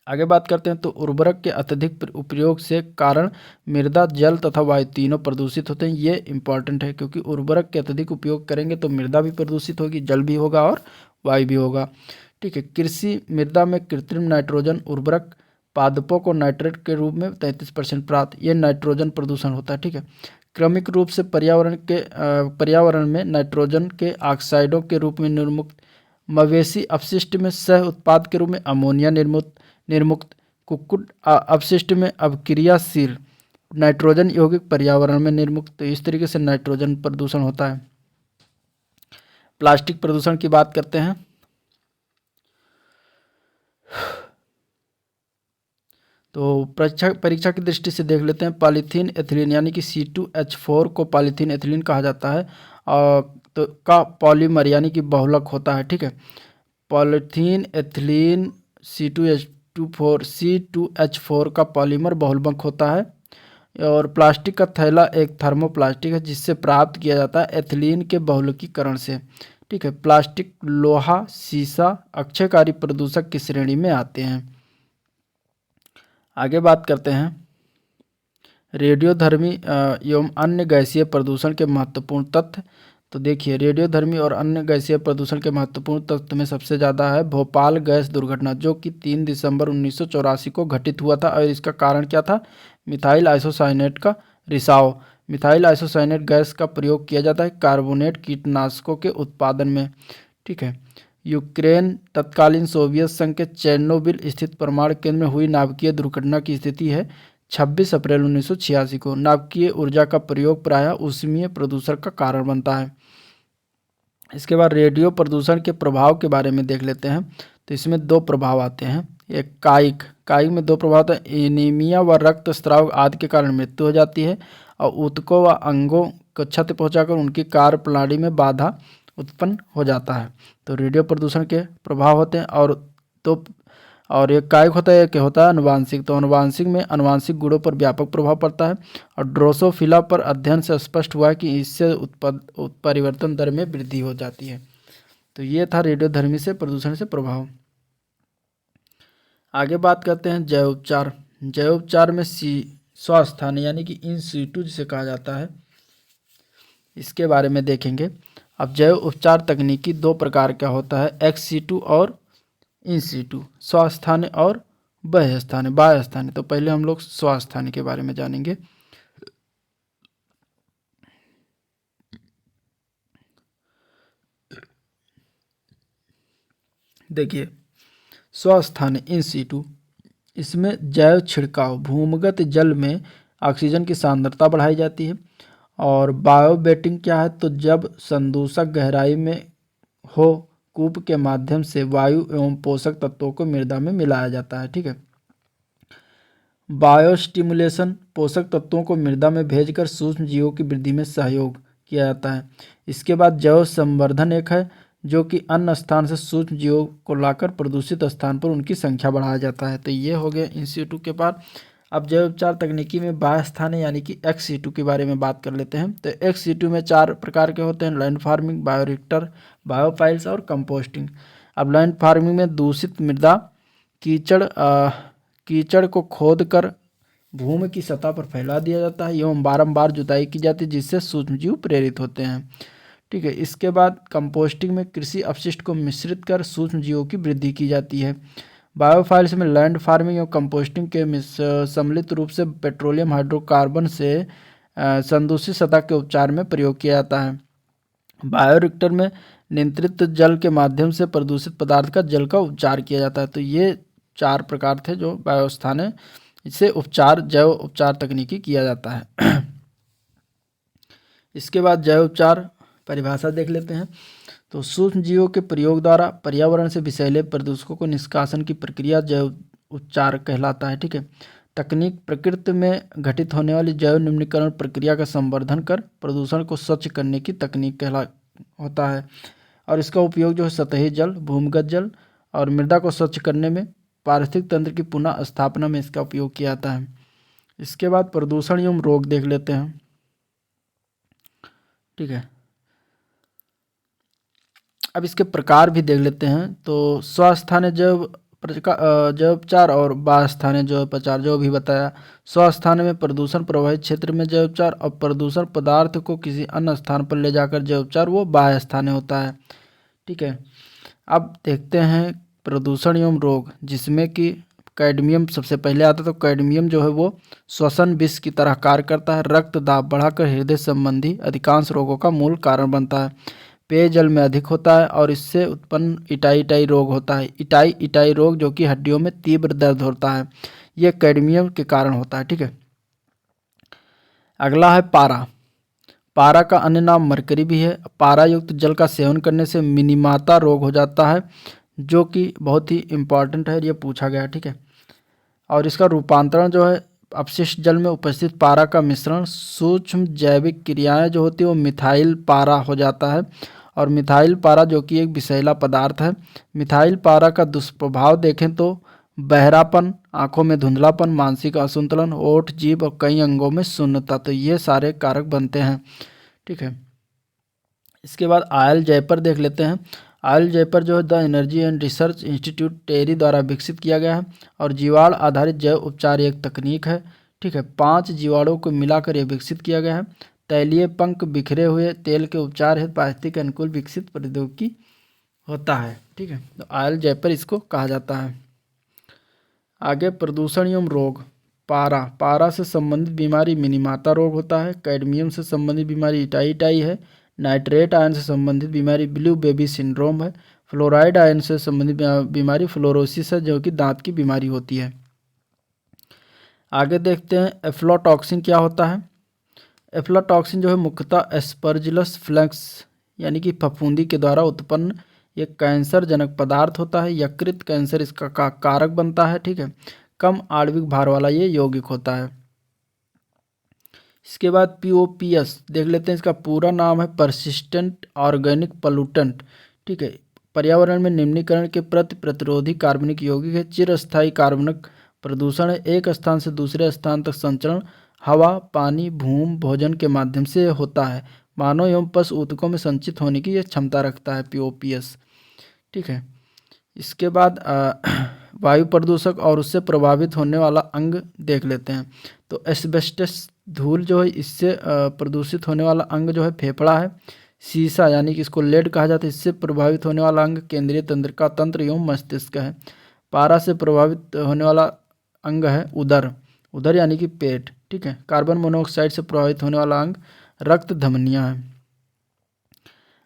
आगे बात करते हैं तो उर्वरक के अत्यधिक उपयोग से कारण मृदा जल तथा वायु तीनों प्रदूषित होते हैं। ये इंपॉर्टेंट है क्योंकि उर्वरक के अत्यधिक उपयोग करेंगे तो मृदा भी प्रदूषित होगी, जल भी होगा और वायु भी होगा। ठीक है। कृषि मृदा में कृत्रिम नाइट्रोजन उर्वरक पादपों को नाइट्रेट के रूप में 33% प्राप्त, ये नाइट्रोजन प्रदूषण होता है। ठीक है। क्रमिक रूप से पर्यावरण में नाइट्रोजन के ऑक्साइडों के रूप में निर्मुक्त, मवेशी अपशिष्ट में सह उत्पाद के रूप में अमोनिया निर्मुक्त, कुक्कुट अपशिष्ट में अवक्रियाशील नाइट्रोजन यौगिक पर्यावरण में निर्मुक्त। तो इस तरीके से नाइट्रोजन प्रदूषण होता है। प्लास्टिक प्रदूषण की बात करते हैं। तो परीक्षा की दृष्टि से देख लेते हैं। पॉलीथीन एथिलीन यानी कि C2H4 को पॉलीथीन एथिलीन कहा जाता है और तो का पॉलीमर यानी कि बहुलक होता है। ठीक है। पॉलीथीन एथिलीन C2H4 का पॉलीमर बहुलक होता है। और प्लास्टिक का थैला एक थर्मोप्लास्टिक है जिससे प्राप्त किया जाता है एथिलीन के बहुलकीकरण से। ठीक है। प्लास्टिक, लोहा, सीसा अक्षयकारी प्रदूषक की श्रेणी में आते हैं। आगे बात करते हैं रेडियोधर्मी एवं अन्य गैसीय प्रदूषण के महत्वपूर्ण तथ्य। तो देखिए, रेडियोधर्मी और अन्य गैसीय प्रदूषण के महत्वपूर्ण तथ्य में सबसे ज़्यादा है भोपाल गैस दुर्घटना जो कि 3 दिसंबर 1984 को घटित हुआ था। और इसका कारण क्या था? मिथाइल आइसोसाइनेट का रिसाव। मिथाइल आइसोसाइनेट गैस का प्रयोग किया जाता है कार्बोनेट कीटनाशकों के उत्पादन में। ठीक है। यूक्रेन तत्कालीन सोवियत संघ के चेर्नोबिल स्थित परमाणु केंद्र में हुई नाभिकीय दुर्घटना की स्थिति है 26 अप्रैल 1986 को। नाभिकीय ऊर्जा का प्रयोग प्रायः ऊष्मीय प्रदूषण का कारण बनता है। इसके बाद रेडियो प्रदूषण के प्रभाव के बारे में देख लेते हैं। तो इसमें 2 प्रभाव आते हैं। ये कायिक कायिक में दो प्रभाव होता है, एनीमिया व रक्तस्राव आदि के कारण मृत्यु हो जाती है और ऊतकों व अंगों को क्षति पहुंचाकर उनकी कार्य प्रणाली में बाधा उत्पन्न हो जाता है। तो रेडियो प्रदूषण के प्रभाव होते हैं। और एक कायिक होता है, क्या होता है अनुवांशिक। तो अनुवांशिक में अनुवांशिक गुणों पर व्यापक प्रभाव पड़ता है और ड्रोसोफिला पर अध्ययन से स्पष्ट हुआ है कि इससे परिवर्तन दर में वृद्धि हो जाती है। तो ये था रेडियोधर्मी से प्रदूषण से प्रभाव। आगे बात करते हैं जैव उपचार। जैव उपचार में स्वस्थान यानी कि इन सीटू जिसे कहा जाता है, इसके बारे में देखेंगे। अब जैव उपचार तकनीकी दो प्रकार का होता है, एक्स सीटू और इन सीटू, स्वस्थानीय और बाह्यस्थानीय। तो पहले हम लोग स्वस्थानीय के बारे में जानेंगे। देखिए स्वस्थानीय इन सीटू, इसमें जैव छिड़काव, भूमिगत जल में ऑक्सीजन की सांद्रता बढ़ाई जाती है। और बायोबेटिंग क्या है, तो जब संदूषक गहराई में हो कूप के माध्यम से वायु एवं पोषक तत्वों को मृदा में मिलाया जाता है। ठीक है। बायोस्टिमुलेशन, पोषक तत्वों को मृदा में भेजकर सूक्ष्म जीवों की वृद्धि में सहयोग किया जाता है। इसके बाद जैव संवर्धन एक है, जो कि अन्य स्थान से सूक्ष्म जीवों को लाकर प्रदूषित स्थान पर उनकी संख्या बढ़ाया जाता है। तो ये हो गया इन सीटू के बाद। अब जैव उपचार तकनीकी में बाह्य स्थान यानी कि एक्स सीटू के बारे में बात कर लेते हैं। तो एक्स सीटू में 4 प्रकार के होते हैं, लैंड फार्मिंग, बायोरिएक्टर, बायोपाइल्स और कंपोस्टिंग। अब लैंड फार्मिंग में दूषित मृदा कीचड़ को खोद कर भूमि की सतह पर फैला दिया जाता है एवं बारंबार जुताई की जाती है, जिससे सूक्ष्मजीव प्रेरित होते हैं। ठीक है। इसके बाद कंपोस्टिंग में कृषि अपशिष्ट को मिश्रित कर सूक्ष्मजीवों की वृद्धि की जाती है। बायोफाइल्स में लैंड फार्मिंग और कंपोस्टिंग के सम्मिलित रूप से पेट्रोलियम हाइड्रोकार्बन से संदूषित सतह के उपचार में प्रयोग किया जाता है। बायोरिएक्टर में नियंत्रित जल के माध्यम से प्रदूषित पदार्थ का जल का उपचार किया जाता है। तो ये 4 प्रकार थे जो बायोस्थान इससे जैव उपचार तकनीकी किया जाता है। इसके बाद जैव उपचार परिभाषा देख लेते हैं। तो सूक्ष्म जीवों के प्रयोग द्वारा पर्यावरण से विषैले प्रदूषकों को निष्कासन की प्रक्रिया जैव उपचार कहलाता है। ठीक है। तकनीक प्रकृति में घटित होने वाली जैव निम्नीकरण प्रक्रिया का संवर्धन कर प्रदूषण को स्वच्छ करने की तकनीक होता है। और इसका उपयोग जो है सतही जल, भूमिगत जल और मृदा को स्वच्छ करने में, पारिस्थितिक तंत्र की पुनः स्थापना में इसका उपयोग किया जाता है। इसके बाद प्रदूषण एवं रोग देख लेते हैं। ठीक है। अब इसके प्रकार भी देख लेते हैं। तो स्वस्थानीय जैव उपचार और बाह्यस्थानीय जैव उपचार जो भी बताया। स्वस्थानीय में प्रदूषण प्रभावित क्षेत्र में जैव उपचार और प्रदूषण पदार्थ को किसी अन्य स्थान पर ले जाकर जैव उपचार वो बाह्यस्थानीय होता है। ठीक है। अब देखते हैं प्रदूषण एवं रोग, जिसमें कि कैडमियम सबसे पहले आता है। तो कैडमियम जो है वो श्वसन विष की तरह कार्य करता है, रक्त दाब बढ़ाकर हृदय संबंधी अधिकांश रोगों का मूल कारण बनता है। पेयजल में अधिक होता है और इससे उत्पन्न इटाई रोग होता है। इटाई रोग जो कि हड्डियों में तीव्र दर्द होता है, यह कैडमियम के कारण होता है। ठीक है। अगला है पारा का अन्य नाम मरकरी भी है। पारा युक्त जल का सेवन करने से मिनीमाता रोग हो जाता है, जो कि बहुत ही इम्पॉर्टेंट है, ये पूछा गया। ठीक है। और इसका रूपांतरण जो है अपशिष्ट जल में उपस्थित पारा का मिश्रण सूक्ष्म जैविक क्रियाएं जो होती है वो मिथाइल पारा हो जाता है। और मिथाइल पारा जो कि एक विषैला पदार्थ है। मिथाइल पारा का दुष्प्रभाव देखें तो बहरापन, आंखों में धुंधलापन, मानसिक असंतुलन, ओठ, जीभ और कई अंगों में शून्यता, तो ये सारे कारक बनते हैं। ठीक है। इसके बाद आयल जयपर देख लेते हैं। आयल जयपर जो है the energy and research institute TERI द्वारा विकसित किया गया है और जीवाणु आधारित जैव उपचार एक तकनीक है। ठीक है। 5 जीवाणुओं को मिलाकर यह विकसित किया गया है। तैलीय पंख बिखरे हुए तेल के उपचार हेतु पारिस्थितिक अनुकूल विकसित प्रौद्योगिकी होता है। ठीक है। तो आयल जयपर इसको कहा जाता है। आगे प्रदूषण एवं रोग। पारा से संबंधित बीमारी मिनीमाता रोग होता है। कैडमियम से संबंधित बीमारी इटाई है। नाइट्रेट आयन से संबंधित बीमारी ब्लू बेबी सिंड्रोम है। फ्लोराइड आयन से संबंधित बीमारी फ्लोरोसिस है, जो कि दांत की बीमारी होती है। आगे देखते हैं एफ्लाटॉक्सिन क्या होता है। एफ्लाटॉक्सिन जो है मुख्यतः एस्परजिलस फ्लैक्स यानी कि फफूंदी के द्वारा उत्पन्न ये कैंसर जनक पदार्थ होता है, यकृत कैंसर इसका कारक बनता है, ठीक है। कम आणविक भार वाला ये यौगिक होता है। इसके बाद POPS देख लेते हैं, इसका पूरा नाम है परसिस्टेंट ऑर्गेनिक पोल्यूटेंट, ठीक है। पर्यावरण में निम्नीकरण के प्रति प्रतिरोधी कार्बनिक यौगिक है, चिरस्थायी कार्बनिक प्रदूषण है, एक स्थान से दूसरे स्थान तक संचरण हवा, पानी, भूमि, भोजन के माध्यम से होता है, मानव एवं पशु ऊतकों में संचित होने की यह क्षमता रखता है POPS, ठीक है। इसके बाद वायु प्रदूषक और उससे प्रभावित होने वाला अंग देख लेते हैं। तो एस्बेस्टस धूल जो है इससे प्रदूषित होने वाला अंग जो है फेफड़ा है। सीसा यानी कि इसको लेड कहा जाता है, इससे प्रभावित होने वाला अंग केंद्रीय तंत्रिका तंत्र एवं मस्तिष्क है। पारा से प्रभावित होने वाला अंग है उदर, उदर यानी कि पेट, ठीक है। कार्बन मोनोऑक्साइड से प्रभावित होने वाला अंग रक्त धमनियाँ है।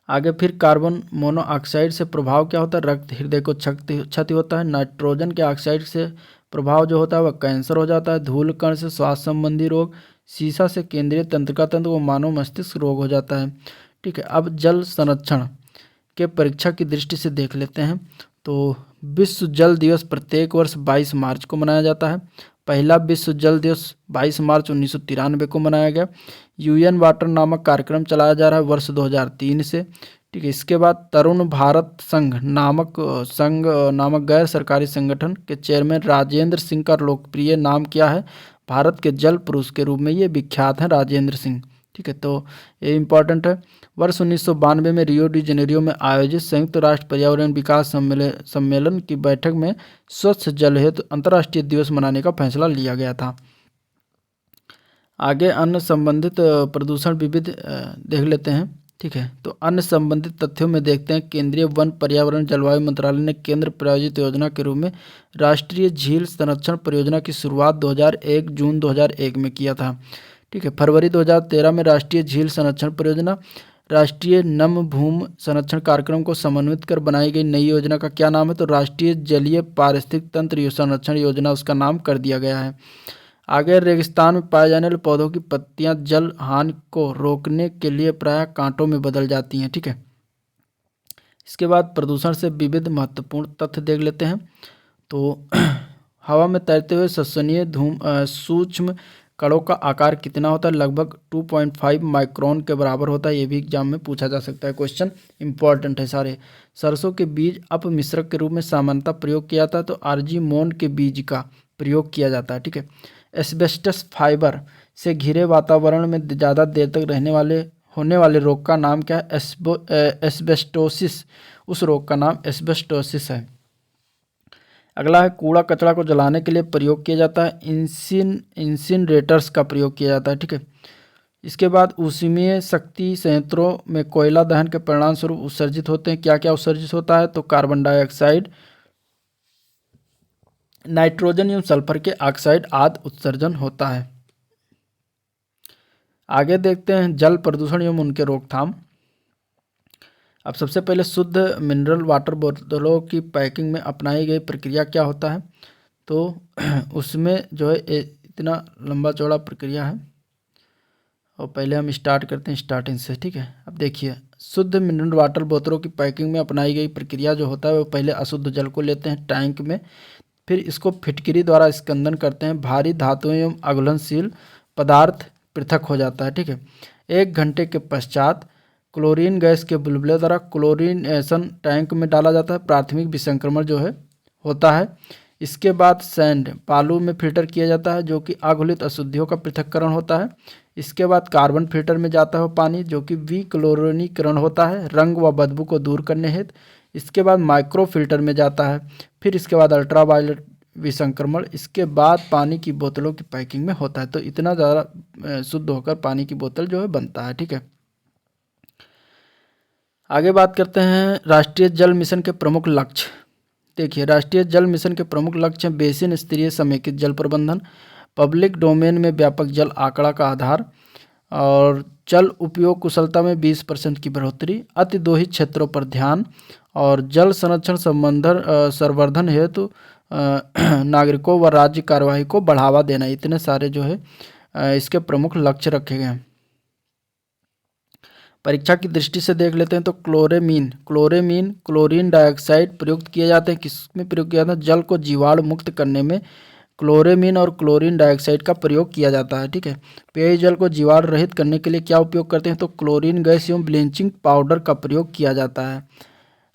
आगे फिर कार्बन मोनोऑक्साइड से प्रभाव क्या होता है, रक्त हृदय को क्षति होता है। नाइट्रोजन के ऑक्साइड से प्रभाव जो होता है वह कैंसर हो जाता है। धूल कण से श्वास संबंधी रोग, सीसा से केंद्रीय तंत्रिका तंत्र व मानव मस्तिष्क रोग हो जाता है, ठीक है। अब जल संरक्षण के परीक्षा की दृष्टि से देख लेते हैं। तो विश्व जल दिवस प्रत्येक वर्ष 22 मार्च को मनाया जाता है। पहला विश्व जल दिवस 22 मार्च 1993 को मनाया गया। UN वाटर नामक कार्यक्रम चलाया जा रहा है वर्ष 2003 से, ठीक है। इसके बाद तरुण भारत संघ नामक गैर सरकारी संगठन के चेयरमैन राजेंद्र सिंह का लोकप्रिय नाम क्या है, भारत के जल पुरुष के रूप में ये विख्यात हैं राजेंद्र सिंह, ठीक है। तो ये इंपॉर्टेंट है। वर्ष 1992 में रियो डी जेनेरियो में आयोजित संयुक्त राष्ट्र पर्यावरण विकास सम्मेलन की बैठक में स्वच्छ जल हेतु अंतर्राष्ट्रीय दिवस मनाने का फैसला लिया गया था। आगे अन्य संबंधित प्रदूषण विविध देख लेते हैं, ठीक है। तो अन्य संबंधित तथ्यों में देखते हैं, केंद्रीय वन पर्यावरण जलवायु मंत्रालय ने केंद्र प्रायोजित योजना के रूप में राष्ट्रीय झील संरक्षण परियोजना की शुरुआत 2001 जून 2001 में किया था, ठीक है। फरवरी 2013 में राष्ट्रीय झील संरक्षण परियोजना, राष्ट्रीय नम भूमि संरक्षण कार्यक्रम को समन्वित कर बनाई गई नई योजना का क्या नाम है, तो राष्ट्रीय जलीय पारिस्थितिक तंत्र संरक्षण योजना उसका नाम कर दिया गया है। आगे रेगिस्तान में पाए जाने वाले पौधों की पत्तियां जल हानि को रोकने के लिए प्रायः कांटों में बदल जाती हैं, ठीक है। इसके बाद प्रदूषण से विविध महत्वपूर्ण तथ्य देख लेते हैं। तो हवा में तैरते हुए श्वसनीय सूक्ष्म कणों का आकार कितना होता है, लगभग 2.5 माइक्रोन के बराबर होता है। ये भी एग्जाम में पूछा जा सकता है, क्वेश्चन इंपॉर्टेंट है सारे। सरसों के बीज अपमिश्रक के रूप में सामान्यतः प्रयोग किया जाता है, तो आर्जीमोन के बीज का प्रयोग किया जाता है, ठीक है। एस्बेस्टस फाइबर से घिरे वातावरण में ज़्यादा देर तक होने वाले रोग का नाम क्या है, एस्बेस्टोसिस, उस रोग का नाम एस्बेस्टोसिस है। अगला है कूड़ा कचरा को जलाने के लिए प्रयोग किया जाता है, इंसिनरेटर्स का प्रयोग किया जाता है, ठीक है। इसके बाद ऊष्मीय शक्ति संयंत्रों में कोयला दहन के परिणाम स्वरूप उत्सर्जित होते हैं, क्या क्या उत्सर्जित होता है, तो कार्बन डाइऑक्साइड, नाइट्रोजन एवं सल्फर के ऑक्साइड आदि उत्सर्जन होता है। आगे देखते हैं जल प्रदूषण एवं उनके रोकथाम। अब सबसे पहले शुद्ध मिनरल वाटर बोतलों की पैकिंग में अपनाई गई प्रक्रिया क्या होता है, तो उसमें जो है इतना लंबा चौड़ा प्रक्रिया है, और पहले हम स्टार्ट करते हैं स्टार्टिंग से, ठीक है। अब देखिए, शुद्ध मिनरल वाटर बोतलों की पैकिंग में अपनाई गई प्रक्रिया जो होता है वो पहले अशुद्ध जल को लेते हैं टैंक में, फिर इसको फिटकरी द्वारा स्कंदन करते हैं, भारी धातुएं एवं अघुलनशील पदार्थ पृथक हो जाता है, ठीक है। 1 घंटे के पश्चात क्लोरीन गैस के बुलबुले द्वारा क्लोरीनेशन टैंक में डाला जाता है, प्राथमिक विसंक्रमण जो है होता है। इसके बाद सैंड बालू में फिल्टर किया जाता है, जो कि अघुलित अशुद्धियों का पृथक्करण होता है। इसके बाद कार्बन फिल्टर में जाता है पानी, जो कि विक्लोरीकरण होता है रंग व बदबू को दूर करने हेतु। इसके बाद माइक्रो फिल्टर में जाता है, फिर इसके बाद अल्ट्रावायलेट विसंक्रमण, इसके बाद पानी की बोतलों की पैकिंग में होता है। तो इतना ज़्यादा शुद्ध होकर पानी की बोतल जो है बनता है, ठीक है। आगे बात करते हैं राष्ट्रीय जल मिशन के प्रमुख लक्ष्य। देखिए, राष्ट्रीय जल मिशन के प्रमुख लक्ष्य हैं बेसिन स्तरीय समेकित जल प्रबंधन, पब्लिक डोमेन में व्यापक जल आंकड़ा का आधार, और जल उपयोग कुशलता में 20% की बढ़ोतरी, अतिदोहित क्षेत्रों पर ध्यान, और जल संरक्षण संवर्धन हेतु नागरिकों व राज्य कार्यवाही को बढ़ावा देना। इतने सारे जो है इसके प्रमुख लक्ष्य रखे गए हैं। परीक्षा की दृष्टि से देख लेते हैं तो क्लोरेमीन क्लोरीन डाइऑक्साइड प्रयुक्त किए जाते हैं। किसमें प्रयोग किया जाता है? जल को जीवाणु मुक्त करने में क्लोरेमीन और क्लोरीन डाइऑक्साइड का प्रयोग किया जाता है। ठीक है। पेयजल को जीवाणु रहित करने के लिए क्या उपयोग करते हैं? तो क्लोरीन गैस एवं ब्लीचिंग पाउडर का प्रयोग किया जाता है।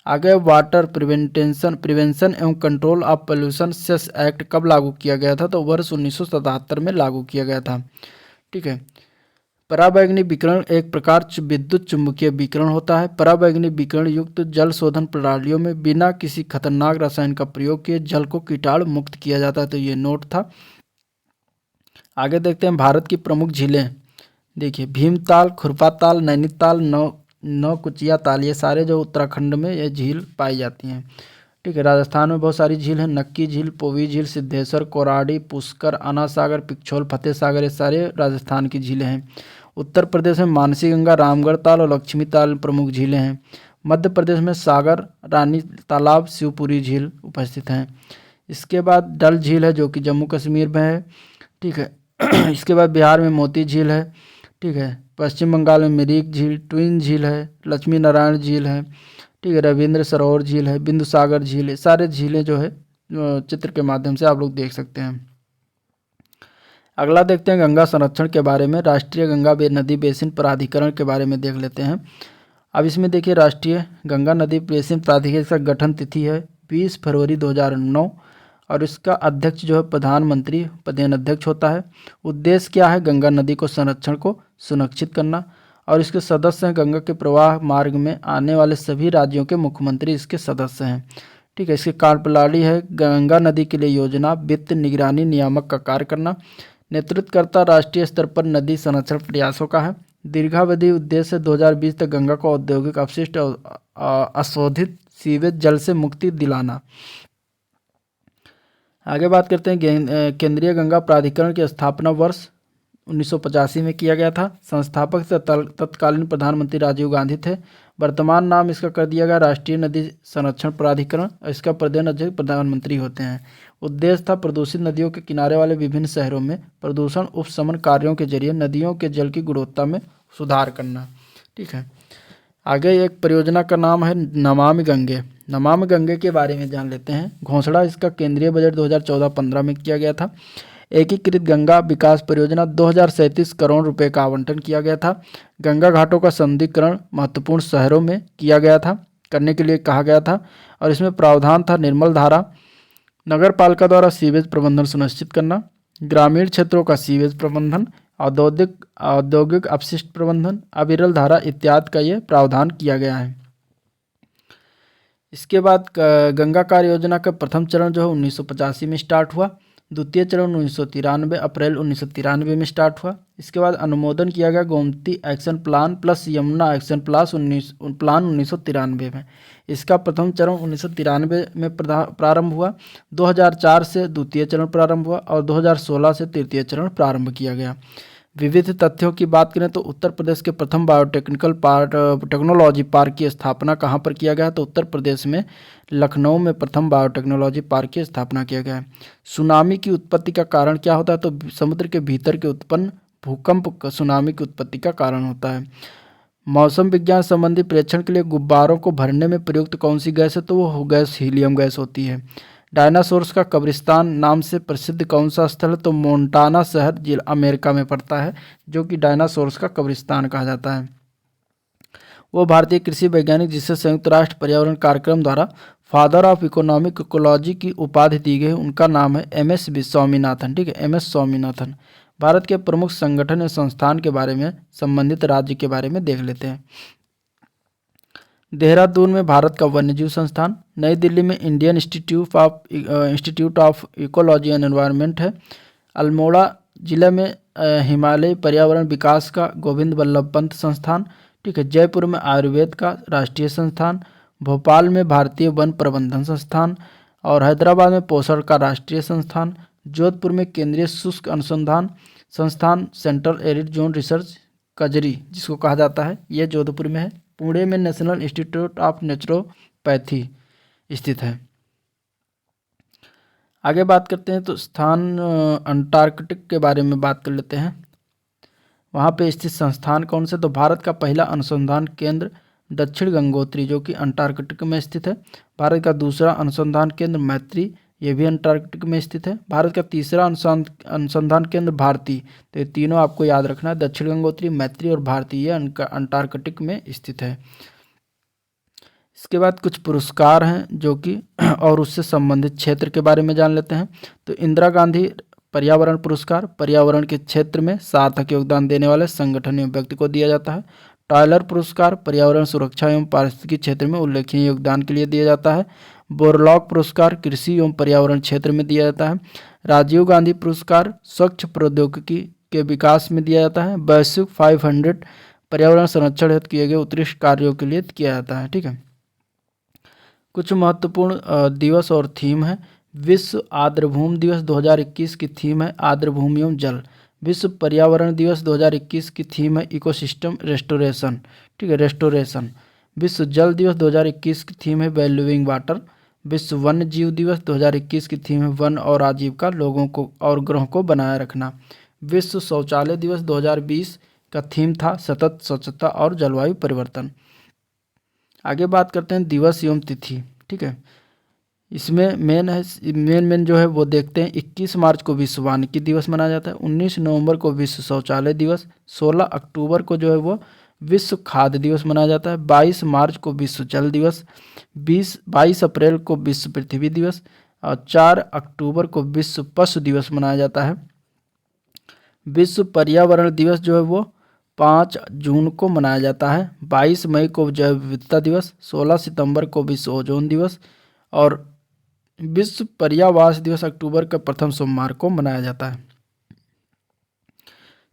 आगे वाटर प्रिवेंशन एवं control of pollution cess act कब लागू किया गया था? तो वर्ष 1977 में लागू किया गया था। ठीक है। पराबैंगनी विकिरण एक प्रकार विद्युत चुम्बकीय विकिरण होता है। पराबैंगनी विकिरण युक्त जल शोधन प्रणालियों में बिना किसी खतरनाक रसायन का प्रयोग किए जल को कीटाणु मुक्त किया जाता है। तो ये नोट था। आगे देखते हैं भारत की प्रमुख झीलें। देखिए भीमताल, खुरपाताल, नैनीताल, नौकुचिया ताल, ये सारे जो उत्तराखंड में ये झील पाई जाती हैं। ठीक है। राजस्थान में बहुत सारी झील हैं। नक्की झील, पोवी झील, सिद्धेश्वर, कोराडी, पुष्कर, आना सागर, पिछोल, फतेह सागर, ये सारे राजस्थान की झीलें हैं। उत्तर प्रदेश में मानसी गंगा, रामगढ़ ताल और लक्ष्मी ताल प्रमुख झीलें हैं। मध्य प्रदेश में सागर, रानी तालाब, शिवपुरी झील उपस्थित हैं। इसके बाद डल झील है जो कि जम्मू कश्मीर में है। ठीक है। इसके बाद बिहार में मोती झील है। ठीक है। पश्चिम बंगाल में मिरिक झील, ट्विन झील है, लक्ष्मी नारायण झील है। ठीक है। रविंद्र सरोवर झील है, बिंदु सागर झील है। सारे झीलें जो है चित्र के माध्यम से आप लोग देख सकते हैं। अगला देखते हैं गंगा संरक्षण के बारे में। राष्ट्रीय गंगा नदी बेसिन प्राधिकरण के बारे में देख लेते हैं। अब इसमें देखिए राष्ट्रीय गंगा नदी बेसिन प्राधिकरण का गठन तिथि है 20 फरवरी 2009 और इसका अध्यक्ष जो है प्रधानमंत्री प्रधान अध्यक्ष होता है। उद्देश्य क्या है? गंगा नदी को संरक्षण को सुनिश्चित करना। और इसके सदस्य हैं गंगा के प्रवाह मार्ग में आने वाले सभी राज्यों के मुख्यमंत्री इसके सदस्य हैं। ठीक है। इसकी कार्यप्रणाली है गंगा नदी के लिए योजना, वित्त, निगरानी, नियामक का कार्य करना। नेतृत्वकर्ता राष्ट्रीय स्तर पर नदी संरक्षण प्रयासों का है। दीर्घावधि उद्देश्य 2020 तक गंगा को औद्योगिक अपशिष्ट और अशोधित सीवेज जल से मुक्ति दिलाना। आगे बात करते हैं केंद्रीय गंगा प्राधिकरण की स्थापना वर्ष 1985 में किया गया था। संस्थापक तत्कालीन प्रधानमंत्री राजीव गांधी थे। वर्तमान नाम इसका कर दिया गया राष्ट्रीय नदी संरक्षण प्राधिकरण। इसका प्रधान अध्यक्ष प्रधानमंत्री होते हैं। उद्देश्य था प्रदूषित नदियों के किनारे वाले विभिन्न शहरों में प्रदूषण उपशमन कार्यों के जरिए नदियों के जल की गुणवत्ता में सुधार करना। ठीक है। आगे एक परियोजना का नाम है नमामि गंगे। नमामि गंगे के बारे में जान लेते हैं। घोषणा इसका केंद्रीय बजट 2014-15 में किया गया था। एकीकृत गंगा विकास परियोजना 2037 करोड़ रुपए का आवंटन किया गया था। गंगा घाटों का संधिकरण महत्वपूर्ण शहरों में किया गया था, करने के लिए कहा गया था। और इसमें प्रावधान था निर्मल धारा, नगर पालिका द्वारा सीवेज प्रबंधन सुनिश्चित करना, ग्रामीण क्षेत्रों का सीवेज प्रबंधन, औद्योगिक अपशिष्ट प्रबंधन, अविरल धारा इत्यादि का ये प्रावधान किया गया है। इसके बाद गंगा कार्य योजना का प्रथम चरण जो है 1985 में स्टार्ट हुआ। द्वितीय चरण 1993 अप्रैल 1993 में स्टार्ट हुआ। इसके बाद अनुमोदन किया गया Gomti action plan plus Yamuna action plan 1993 में। इसका प्रथम चरण 1993 में प्रारंभ हुआ। 2004 से द्वितीय चरण प्रारंभ हुआ और 2016 से तृतीय चरण प्रारंभ किया गया। विविध तथ्यों की बात करें तो उत्तर प्रदेश के प्रथम टेक्नोलॉजी पार्क की स्थापना कहाँ पर किया गया? तो उत्तर प्रदेश में लखनऊ में प्रथम बायोटेक्नोलॉजी पार्क की स्थापना किया गया है। सुनामी की उत्पत्ति का कारण क्या होता है? तो समुद्र के भीतर के उत्पन्न भूकंप सुनामी की उत्पत्ति का कारण होता है। मौसम विज्ञान संबंधी प्रेक्षण के लिए गुब्बारों को भरने में प्रयुक्त कौन सी गैस है? तो वो गैस हीलियम गैस होती है। डायनासोर्स का कब्रिस्तान नाम से प्रसिद्ध कौन सा स्थल है? तो मोंटाना शहर जिला अमेरिका में पड़ता है, जो कि डायनासोर्स का कब्रिस्तान कहा जाता है। वो भारतीय कृषि वैज्ञानिक जिसे संयुक्त राष्ट्र पर्यावरण कार्यक्रम द्वारा फादर ऑफ इकोनॉमिक इकोलॉजी की उपाधि दी गई, उनका नाम है MS स्वामीनाथन। ठीक है। MS स्वामीनाथन। भारत के प्रमुख संगठन या संस्थान के बारे में संबंधित राज्य के बारे में देख लेते हैं। देहरादून में भारत का वन्यजीव संस्थान, नई दिल्ली में Indian institute of ecology and environment है। अल्मोड़ा जिले में हिमालय पर्यावरण विकास का गोविंद बल्लभ पंत संस्थान। ठीक है। जयपुर में आयुर्वेद का राष्ट्रीय संस्थान, भोपाल में भारतीय वन प्रबंधन संस्थान और हैदराबाद में पोषण का राष्ट्रीय संस्थान, जोधपुर में केंद्रीय शुष्क अनुसंधान संस्थान सेंट्रल एरिड जोन रिसर्च कजरी जिसको कहा जाता है, यह जोधपुर में है। पुणे में नेशनल इंस्टीट्यूट ऑफ नेचुरोपैथी स्थित है। आगे बात करते हैं तो स्थान अंटार्कटिक के बारे में बात कर लेते हैं। वहाँ पे स्थित संस्थान कौन से? तो भारत का पहला अनुसंधान केंद्र दक्षिण गंगोत्री जो कि अंटार्कटिक में स्थित है। भारत का दूसरा अनुसंधान केंद्र मैत्री, ये भी अंटार्कटिक में स्थित है। भारत का तीसरा अनुसंधान केंद्र भारती। तो ये तीनों आपको याद रखना है, दक्षिण गंगोत्री, मैत्री और भारती, ये अंटार्कटिक में स्थित है। इसके बाद कुछ पुरस्कार हैं जो कि और उससे संबंधित क्षेत्र के बारे में जान लेते हैं। तो इंदिरा गांधी पर्यावरण पुरस्कार पर्यावरण के क्षेत्र में सार्थक योगदान देने वाले संगठन एवं व्यक्ति को दिया जाता है। टायलर पुरस्कार पर्यावरण सुरक्षा एवं पारिस्थितिकी क्षेत्र में उल्लेखनीय योगदान के लिए दिया जाता है। बोरलॉग पुरस्कार कृषि एवं पर्यावरण क्षेत्र में दिया जाता है। राजीव गांधी पुरस्कार स्वच्छ प्रौद्योगिकी के विकास में दिया जाता है। वैश्विक 500 पर्यावरण संरक्षण हेतु किए गए उत्कृष्ट कार्यों के लिए किया जाता है। ठीक है, कुछ महत्वपूर्ण दिवस और थीम है। विश्व आर्द्रभूमि दिवस 2021 की थीम है आर्द्रभूमि एवं जल। विश्व पर्यावरण दिवस 2021 की थीम है इकोसिस्टम रेस्टोरेशन। ठीक है, रेस्टोरेशन। विश्व जल दिवस 2021 की थीम है वैल्यूइंग वाटर। विश्व वन्य जीव दिवस 2021 की थीम है वन और आजीविका लोगों को और ग्रहों को बनाए रखना। विश्व शौचालय दिवस 2020 का थीम था सतत स्वच्छता और जलवायु परिवर्तन। आगे बात करते हैं दिवस एवं तिथि। ठीक है, इसमें मेन जो है वो देखते हैं। 21 मार्च को विश्व वानिकी दिवस मनाया जाता है। 19 नवंबर को विश्व शौचालय दिवस। 16 अक्टूबर को जो है वो विश्व खाद्य दिवस मनाया जाता है। 22 मार्च को विश्व जल दिवस। 22 अप्रैल को विश्व पृथ्वी दिवस और 4 अक्टूबर को विश्व पशु दिवस मनाया जाता है। विश्व पर्यावरण दिवस जो है वो 5 जून को मनाया जाता है। 22 मई को जैव विविधता दिवस। 16 सितंबर को विश्व ओजोन दिवस और विश्व पर्यावास दिवस अक्टूबर के प्रथम सोमवार को मनाया जाता है।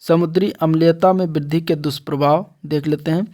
समुद्री अम्लीयता में वृद्धि के दुष्प्रभाव देख लेते हैं।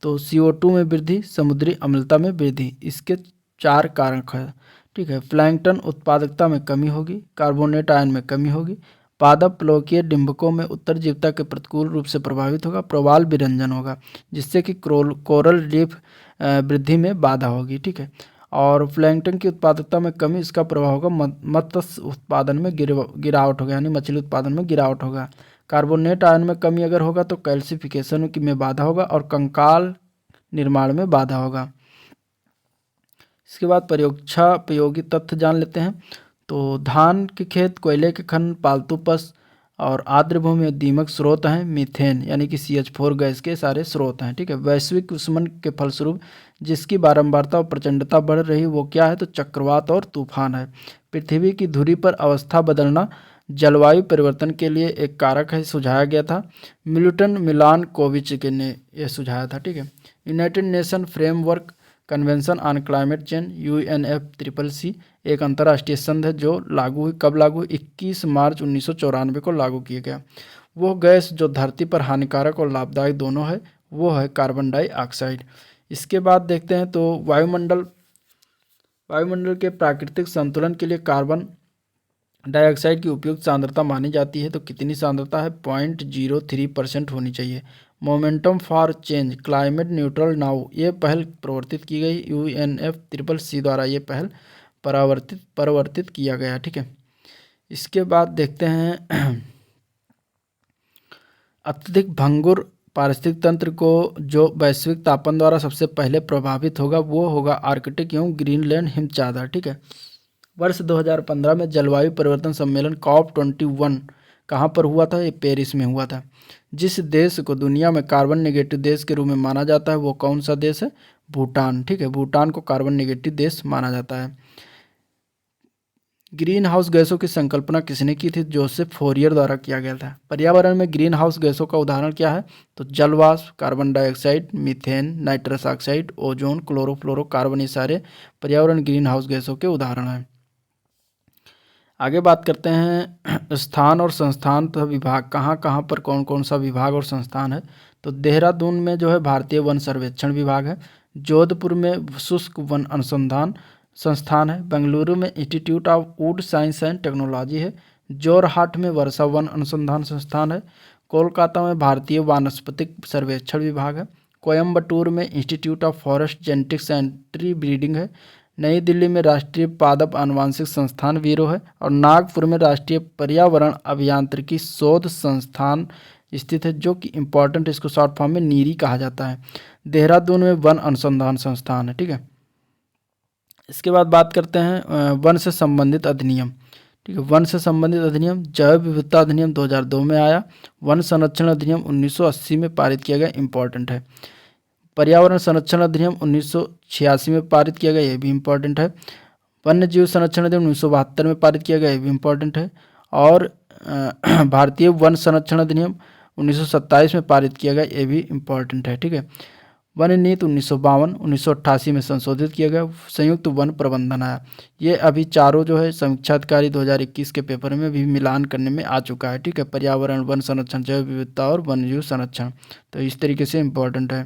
तो CO2 में वृद्धि, समुद्री अम्लता में वृद्धि, इसके 4 कारक है। ठीक है, प्लैंकटन उत्पादकता में कमी होगी, कार्बोनेट आयन में कमी होगी, पादप प्लवकीय डिंबकों में उत्तरजीविता के प्रतिकूल रूप से प्रभावित होगा, प्रवाल विरंजन होगा जिससे कि कोरल रीफ वृद्धि में बाधा होगी। ठीक है, और प्लैंकटन की उत्पादकता में कमी, इसका प्रभाव होगा मत्स्य उत्पादन में गिरावट होगा, यानी मछली उत्पादन में गिरावट होगा। कार्बोनेट आयन में कमी अगर होगा तो कैल्सिफिकेशन में बाधा होगा और कंकाल निर्माण में बाधा होगा। इसके बाद परोक्षोपयोगी तथ्य जान लेते हैं। तो धान के खेत, कोयले के खन, पालतू पशु और आर्द्रभूमि में दीमक स्रोत हैं। मीथेन यानी कि CH4 गैस के सारे स्रोत हैं। ठीक है, वैश्विक उष्मन के फलस्वरूप जिसकी बारंबारता और प्रचंडता बढ़ रही वो क्या है? तो चक्रवात और तूफान है। पृथ्वी की धुरी पर अवस्था बदलना जलवायु परिवर्तन के लिए एक कारक है, सुझाया गया था। मिल्टन मिलानकोविच के ने यह सुझाया था। ठीक है, United nation framework convention on climate change UNFCCC एक अंतर्राष्ट्रीय संधि है जो लागू हुई, कब लागू हुई? 21 मार्च 1994 को लागू किया गया। वो गैस जो धरती पर हानिकारक और लाभदायक दोनों है वो है कार्बन डाइऑक्साइड। इसके बाद देखते हैं तो वायुमंडल के प्राकृतिक संतुलन के लिए कार्बन डाइऑक्साइड की उपयुक्त सांद्रता मानी जाती है। तो कितनी सांद्रता है? 0.03% होनी चाहिए। Momentum for change climate neutral now, ये पहल प्रवर्तित की गई UNFCCC द्वारा, ये पहल परिवर्तित किया गया। ठीक है, इसके बाद देखते हैं अत्यधिक भंगुर पारिस्थितिक तंत्र को जो वैश्विक तापन द्वारा सबसे पहले प्रभावित होगा वो होगा आर्कटिक एवं ग्रीनलैंड हिमचादर। ठीक है, वर्ष 2015 में जलवायु परिवर्तन सम्मेलन COP21 कहाँ पर हुआ था? ये पेरिस में हुआ था। जिस देश को दुनिया में कार्बन नेगेटिव देश के रूप में माना जाता है वो कौन सा देश है? भूटान। ठीक है, भूटान को कार्बन नेगेटिव देश माना जाता है। ग्रीन हाउस गैसों की संकल्पना किसने की थी? जोसेफ फोरियर द्वारा किया गया था। पर्यावरण में ग्रीन हाउस गैसों का उदाहरण क्या है? तो जलवाष्प, carbon dioxide, methane, nitrous oxide, ozone, chlorofluorocarbon, ये सारे पर्यावरण ग्रीन हाउस गैसों के उदाहरण हैं। आगे बात करते हैं स्थान और संस्थान तथा विभाग, कहाँ कहाँ पर कौन कौन सा विभाग और संस्थान है। तो देहरादून में जो है भारतीय वन सर्वेक्षण विभाग है। जोधपुर में शुष्क वन अनुसंधान संस्थान है। बेंगलुरु में institute of would science and technology है। जोरहाट में वर्षा वन अनुसंधान संस्थान है। कोलकाता में भारतीय वानस्पतिक सर्वेक्षण विभाग है। कोयम्बटूर में institute of forest genetics and tree breeding है। नई दिल्ली में राष्ट्रीय पादप आनुवांशिक संस्थान वीरो है और नागपुर में राष्ट्रीय पर्यावरण अभियांत्रिकी शोध संस्थान स्थित है, जो कि इम्पॉर्टेंट, इसको शॉर्ट फॉर्म में नीरी कहा जाता है। देहरादून में वन अनुसंधान संस्थान है। ठीक है, इसके बाद बात करते हैं वन से संबंधित अधिनियम। ठीक है, वन से संबंधित अधिनियम, जैव विविधता अधिनियम 2002 में आया। वन संरक्षण अधिनियम 1980 में पारित किया गया, इंपॉर्टेंट है। पर्यावरण संरक्षण अधिनियम 1986 में पारित किया गया, ये भी इंपॉर्टेंट है। वन्य जीव संरक्षण अधिनियम 1972 में पारित किया गया, ये भी इंपॉर्टेंट है। और भारतीय वन संरक्षण अधिनियम 1927 में पारित किया गया, ये भी इंपॉर्टेंट है। ठीक है, वन नीति 1952 1988 में संशोधित किया गया। संयुक्त वन प्रबंधन आया। ये अभी चारों जो है समीक्षा अधिकारी 2021 के पेपर में भी मिलान करने में आ चुका है। ठीक है, पर्यावरण, वन संरक्षण, जैव विविधता और वन्यजीव संरक्षण, तो इस तरीके से इम्पोर्टेंट है।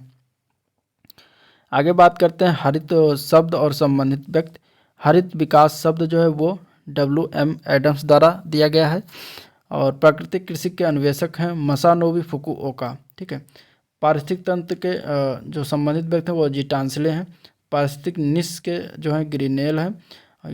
आगे बात करते हैं हरित शब्द और संबंधित व्यक्ति। हरित विकास शब्द जो है वो WM एडम्स द्वारा दिया गया है और प्राकृतिक कृषि के अन्वेषक हैं मसानोबु फुकुओका। ठीक है, पारिस्थितिक तंत्र के जो संबंधित व्यक्ति हैं वो जीटांसले हैं। पारिस्थितिक निश के जो हैं ग्रीनेल हैं।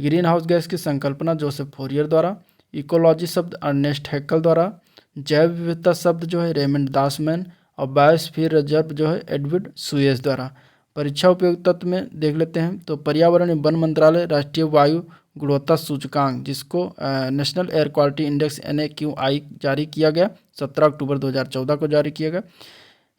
ग्रीन हाउस गैस की संकल्पना जोसेफ फोरियर द्वारा। इकोलॉजी शब्द अर्नेस्ट हैक्कल द्वारा। जैव विविधता शब्द जो है रेमंड दासमैन। और बायोस्फीयर रिजर्व जो है एडवर्ड सुएज द्वारा। परीक्षा उपयोग तत्व में देख लेते हैं तो पर्यावरण एवं वन मंत्रालय राष्ट्रीय वायु गुणवत्ता सूचकांक, जिसको national air quality index NAQI जारी किया गया, 17 अक्टूबर 2014 को जारी किया गया।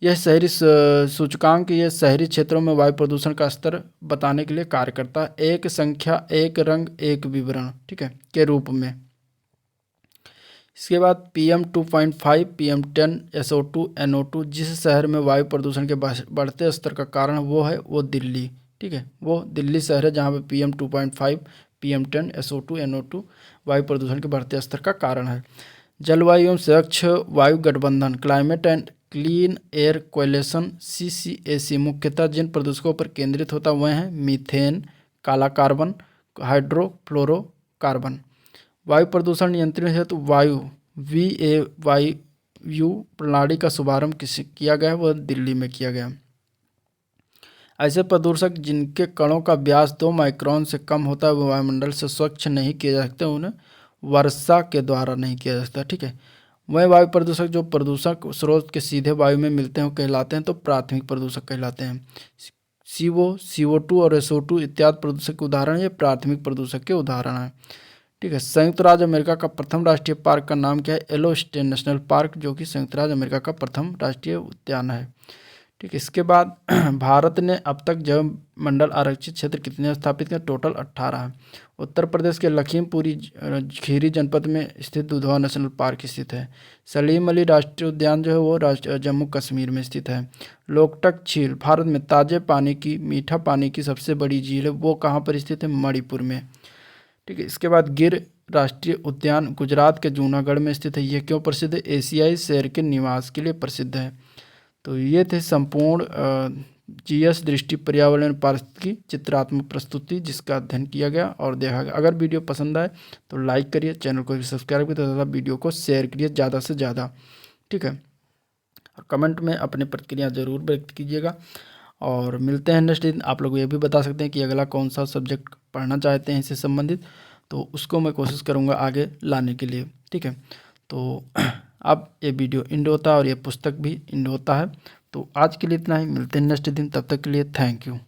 यह शहरी सूचकांक ये शहरी क्षेत्रों में वायु प्रदूषण का स्तर बताने के लिए कार्य करता है, एक संख्या, एक रंग, एक विवरण, ठीक है, के रूप में। इसके बाद PM2.5, PM10, SO2, NO2, जिस शहर में वायु प्रदूषण के बढ़ते स्तर का कारण वो दिल्ली। ठीक है, वो दिल्ली शहर है जहाँ पे PM2.5, PM10, SO2, NO2 वायु प्रदूषण के बढ़ते स्तर का कारण है। जलवायु एवं स्वच्छ वायु गठबंधन, climate and clean air coalition, CCAC, मुख्यतः जिन प्रदूषकों पर केंद्रित होता वह हैं मीथेन, काला कार्बन, हाइड्रोफ्लोरोकार्बन। वायु प्रदूषण नियंत्रण हेतु वायु VAYU प्रणाली का शुभारंभ किया गया है, वह दिल्ली में किया गया। ऐसे प्रदूषक जिनके कणों का व्यास 2 माइक्रोन से कम होता है वो वायुमंडल से स्वच्छ नहीं किए जा सकते, उन्हें वर्षा के द्वारा नहीं किया जा सकता। ठीक है, वह वायु प्रदूषक जो प्रदूषक स्रोत के सीधे वायु में मिलते हैं वो कहलाते हैं तो प्राथमिक प्रदूषक कहलाते हैं। CO2 और SO2 इत्यादि प्रदूषक के उदाहरण ये प्राथमिक प्रदूषक के उदाहरण हैं। ठीक है, संयुक्त राज्य अमेरिका का प्रथम राष्ट्रीय पार्क का नाम क्या है? येलोस्टोन नेशनल पार्क, जो कि संयुक्त राज्य अमेरिका का प्रथम राष्ट्रीय उद्यान है। ठीक है, इसके बाद भारत ने अब तक जैव मंडल आरक्षित क्षेत्र कितने स्थापित किए? टोटल 18 है। उत्तर प्रदेश के लखीमपुरी खीरी जनपद में स्थित दुधवा नेशनल पार्क स्थित है। सलीम अली राष्ट्रीय उद्यान जो है वो जम्मू कश्मीर में स्थित है। लोकटक झील भारत में ताजे पानी की, मीठा पानी की सबसे बड़ी झील है, वो कहाँ पर स्थित है? मणिपुर में। ठीक है, इसके बाद गिर राष्ट्रीय उद्यान गुजरात के जूनागढ़ में स्थित है। ये क्यों प्रसिद्ध है? एशियाई शेर के निवास के लिए प्रसिद्ध है। तो ये थे संपूर्ण GS दृष्टि पर्यावरण पारिस्थितिकी चित्रात्मक प्रस्तुति जिसका अध्ययन किया गया और देखा गया। अगर वीडियो पसंद आए तो लाइक करिए, चैनल को भी सब्सक्राइब करिए तथा वीडियो को शेयर करिए ज़्यादा से ज़्यादा। ठीक है, और कमेंट में अपनी प्रतिक्रिया ज़रूर व्यक्त कीजिएगा और मिलते हैं नेक्स्ट दिन। आप लोग ये भी बता सकते हैं कि अगला कौन सा सब्जेक्ट पढ़ना चाहते हैं इससे संबंधित, तो उसको मैं कोशिश करूँगा आगे लाने के लिए। ठीक है, तो अब ये वीडियो एंड होता है और ये पुस्तक भी एंड होता है। तो आज के लिए इतना ही, मिलते हैं नेक्स्ट दिन, तब तक के लिए थैंक यू।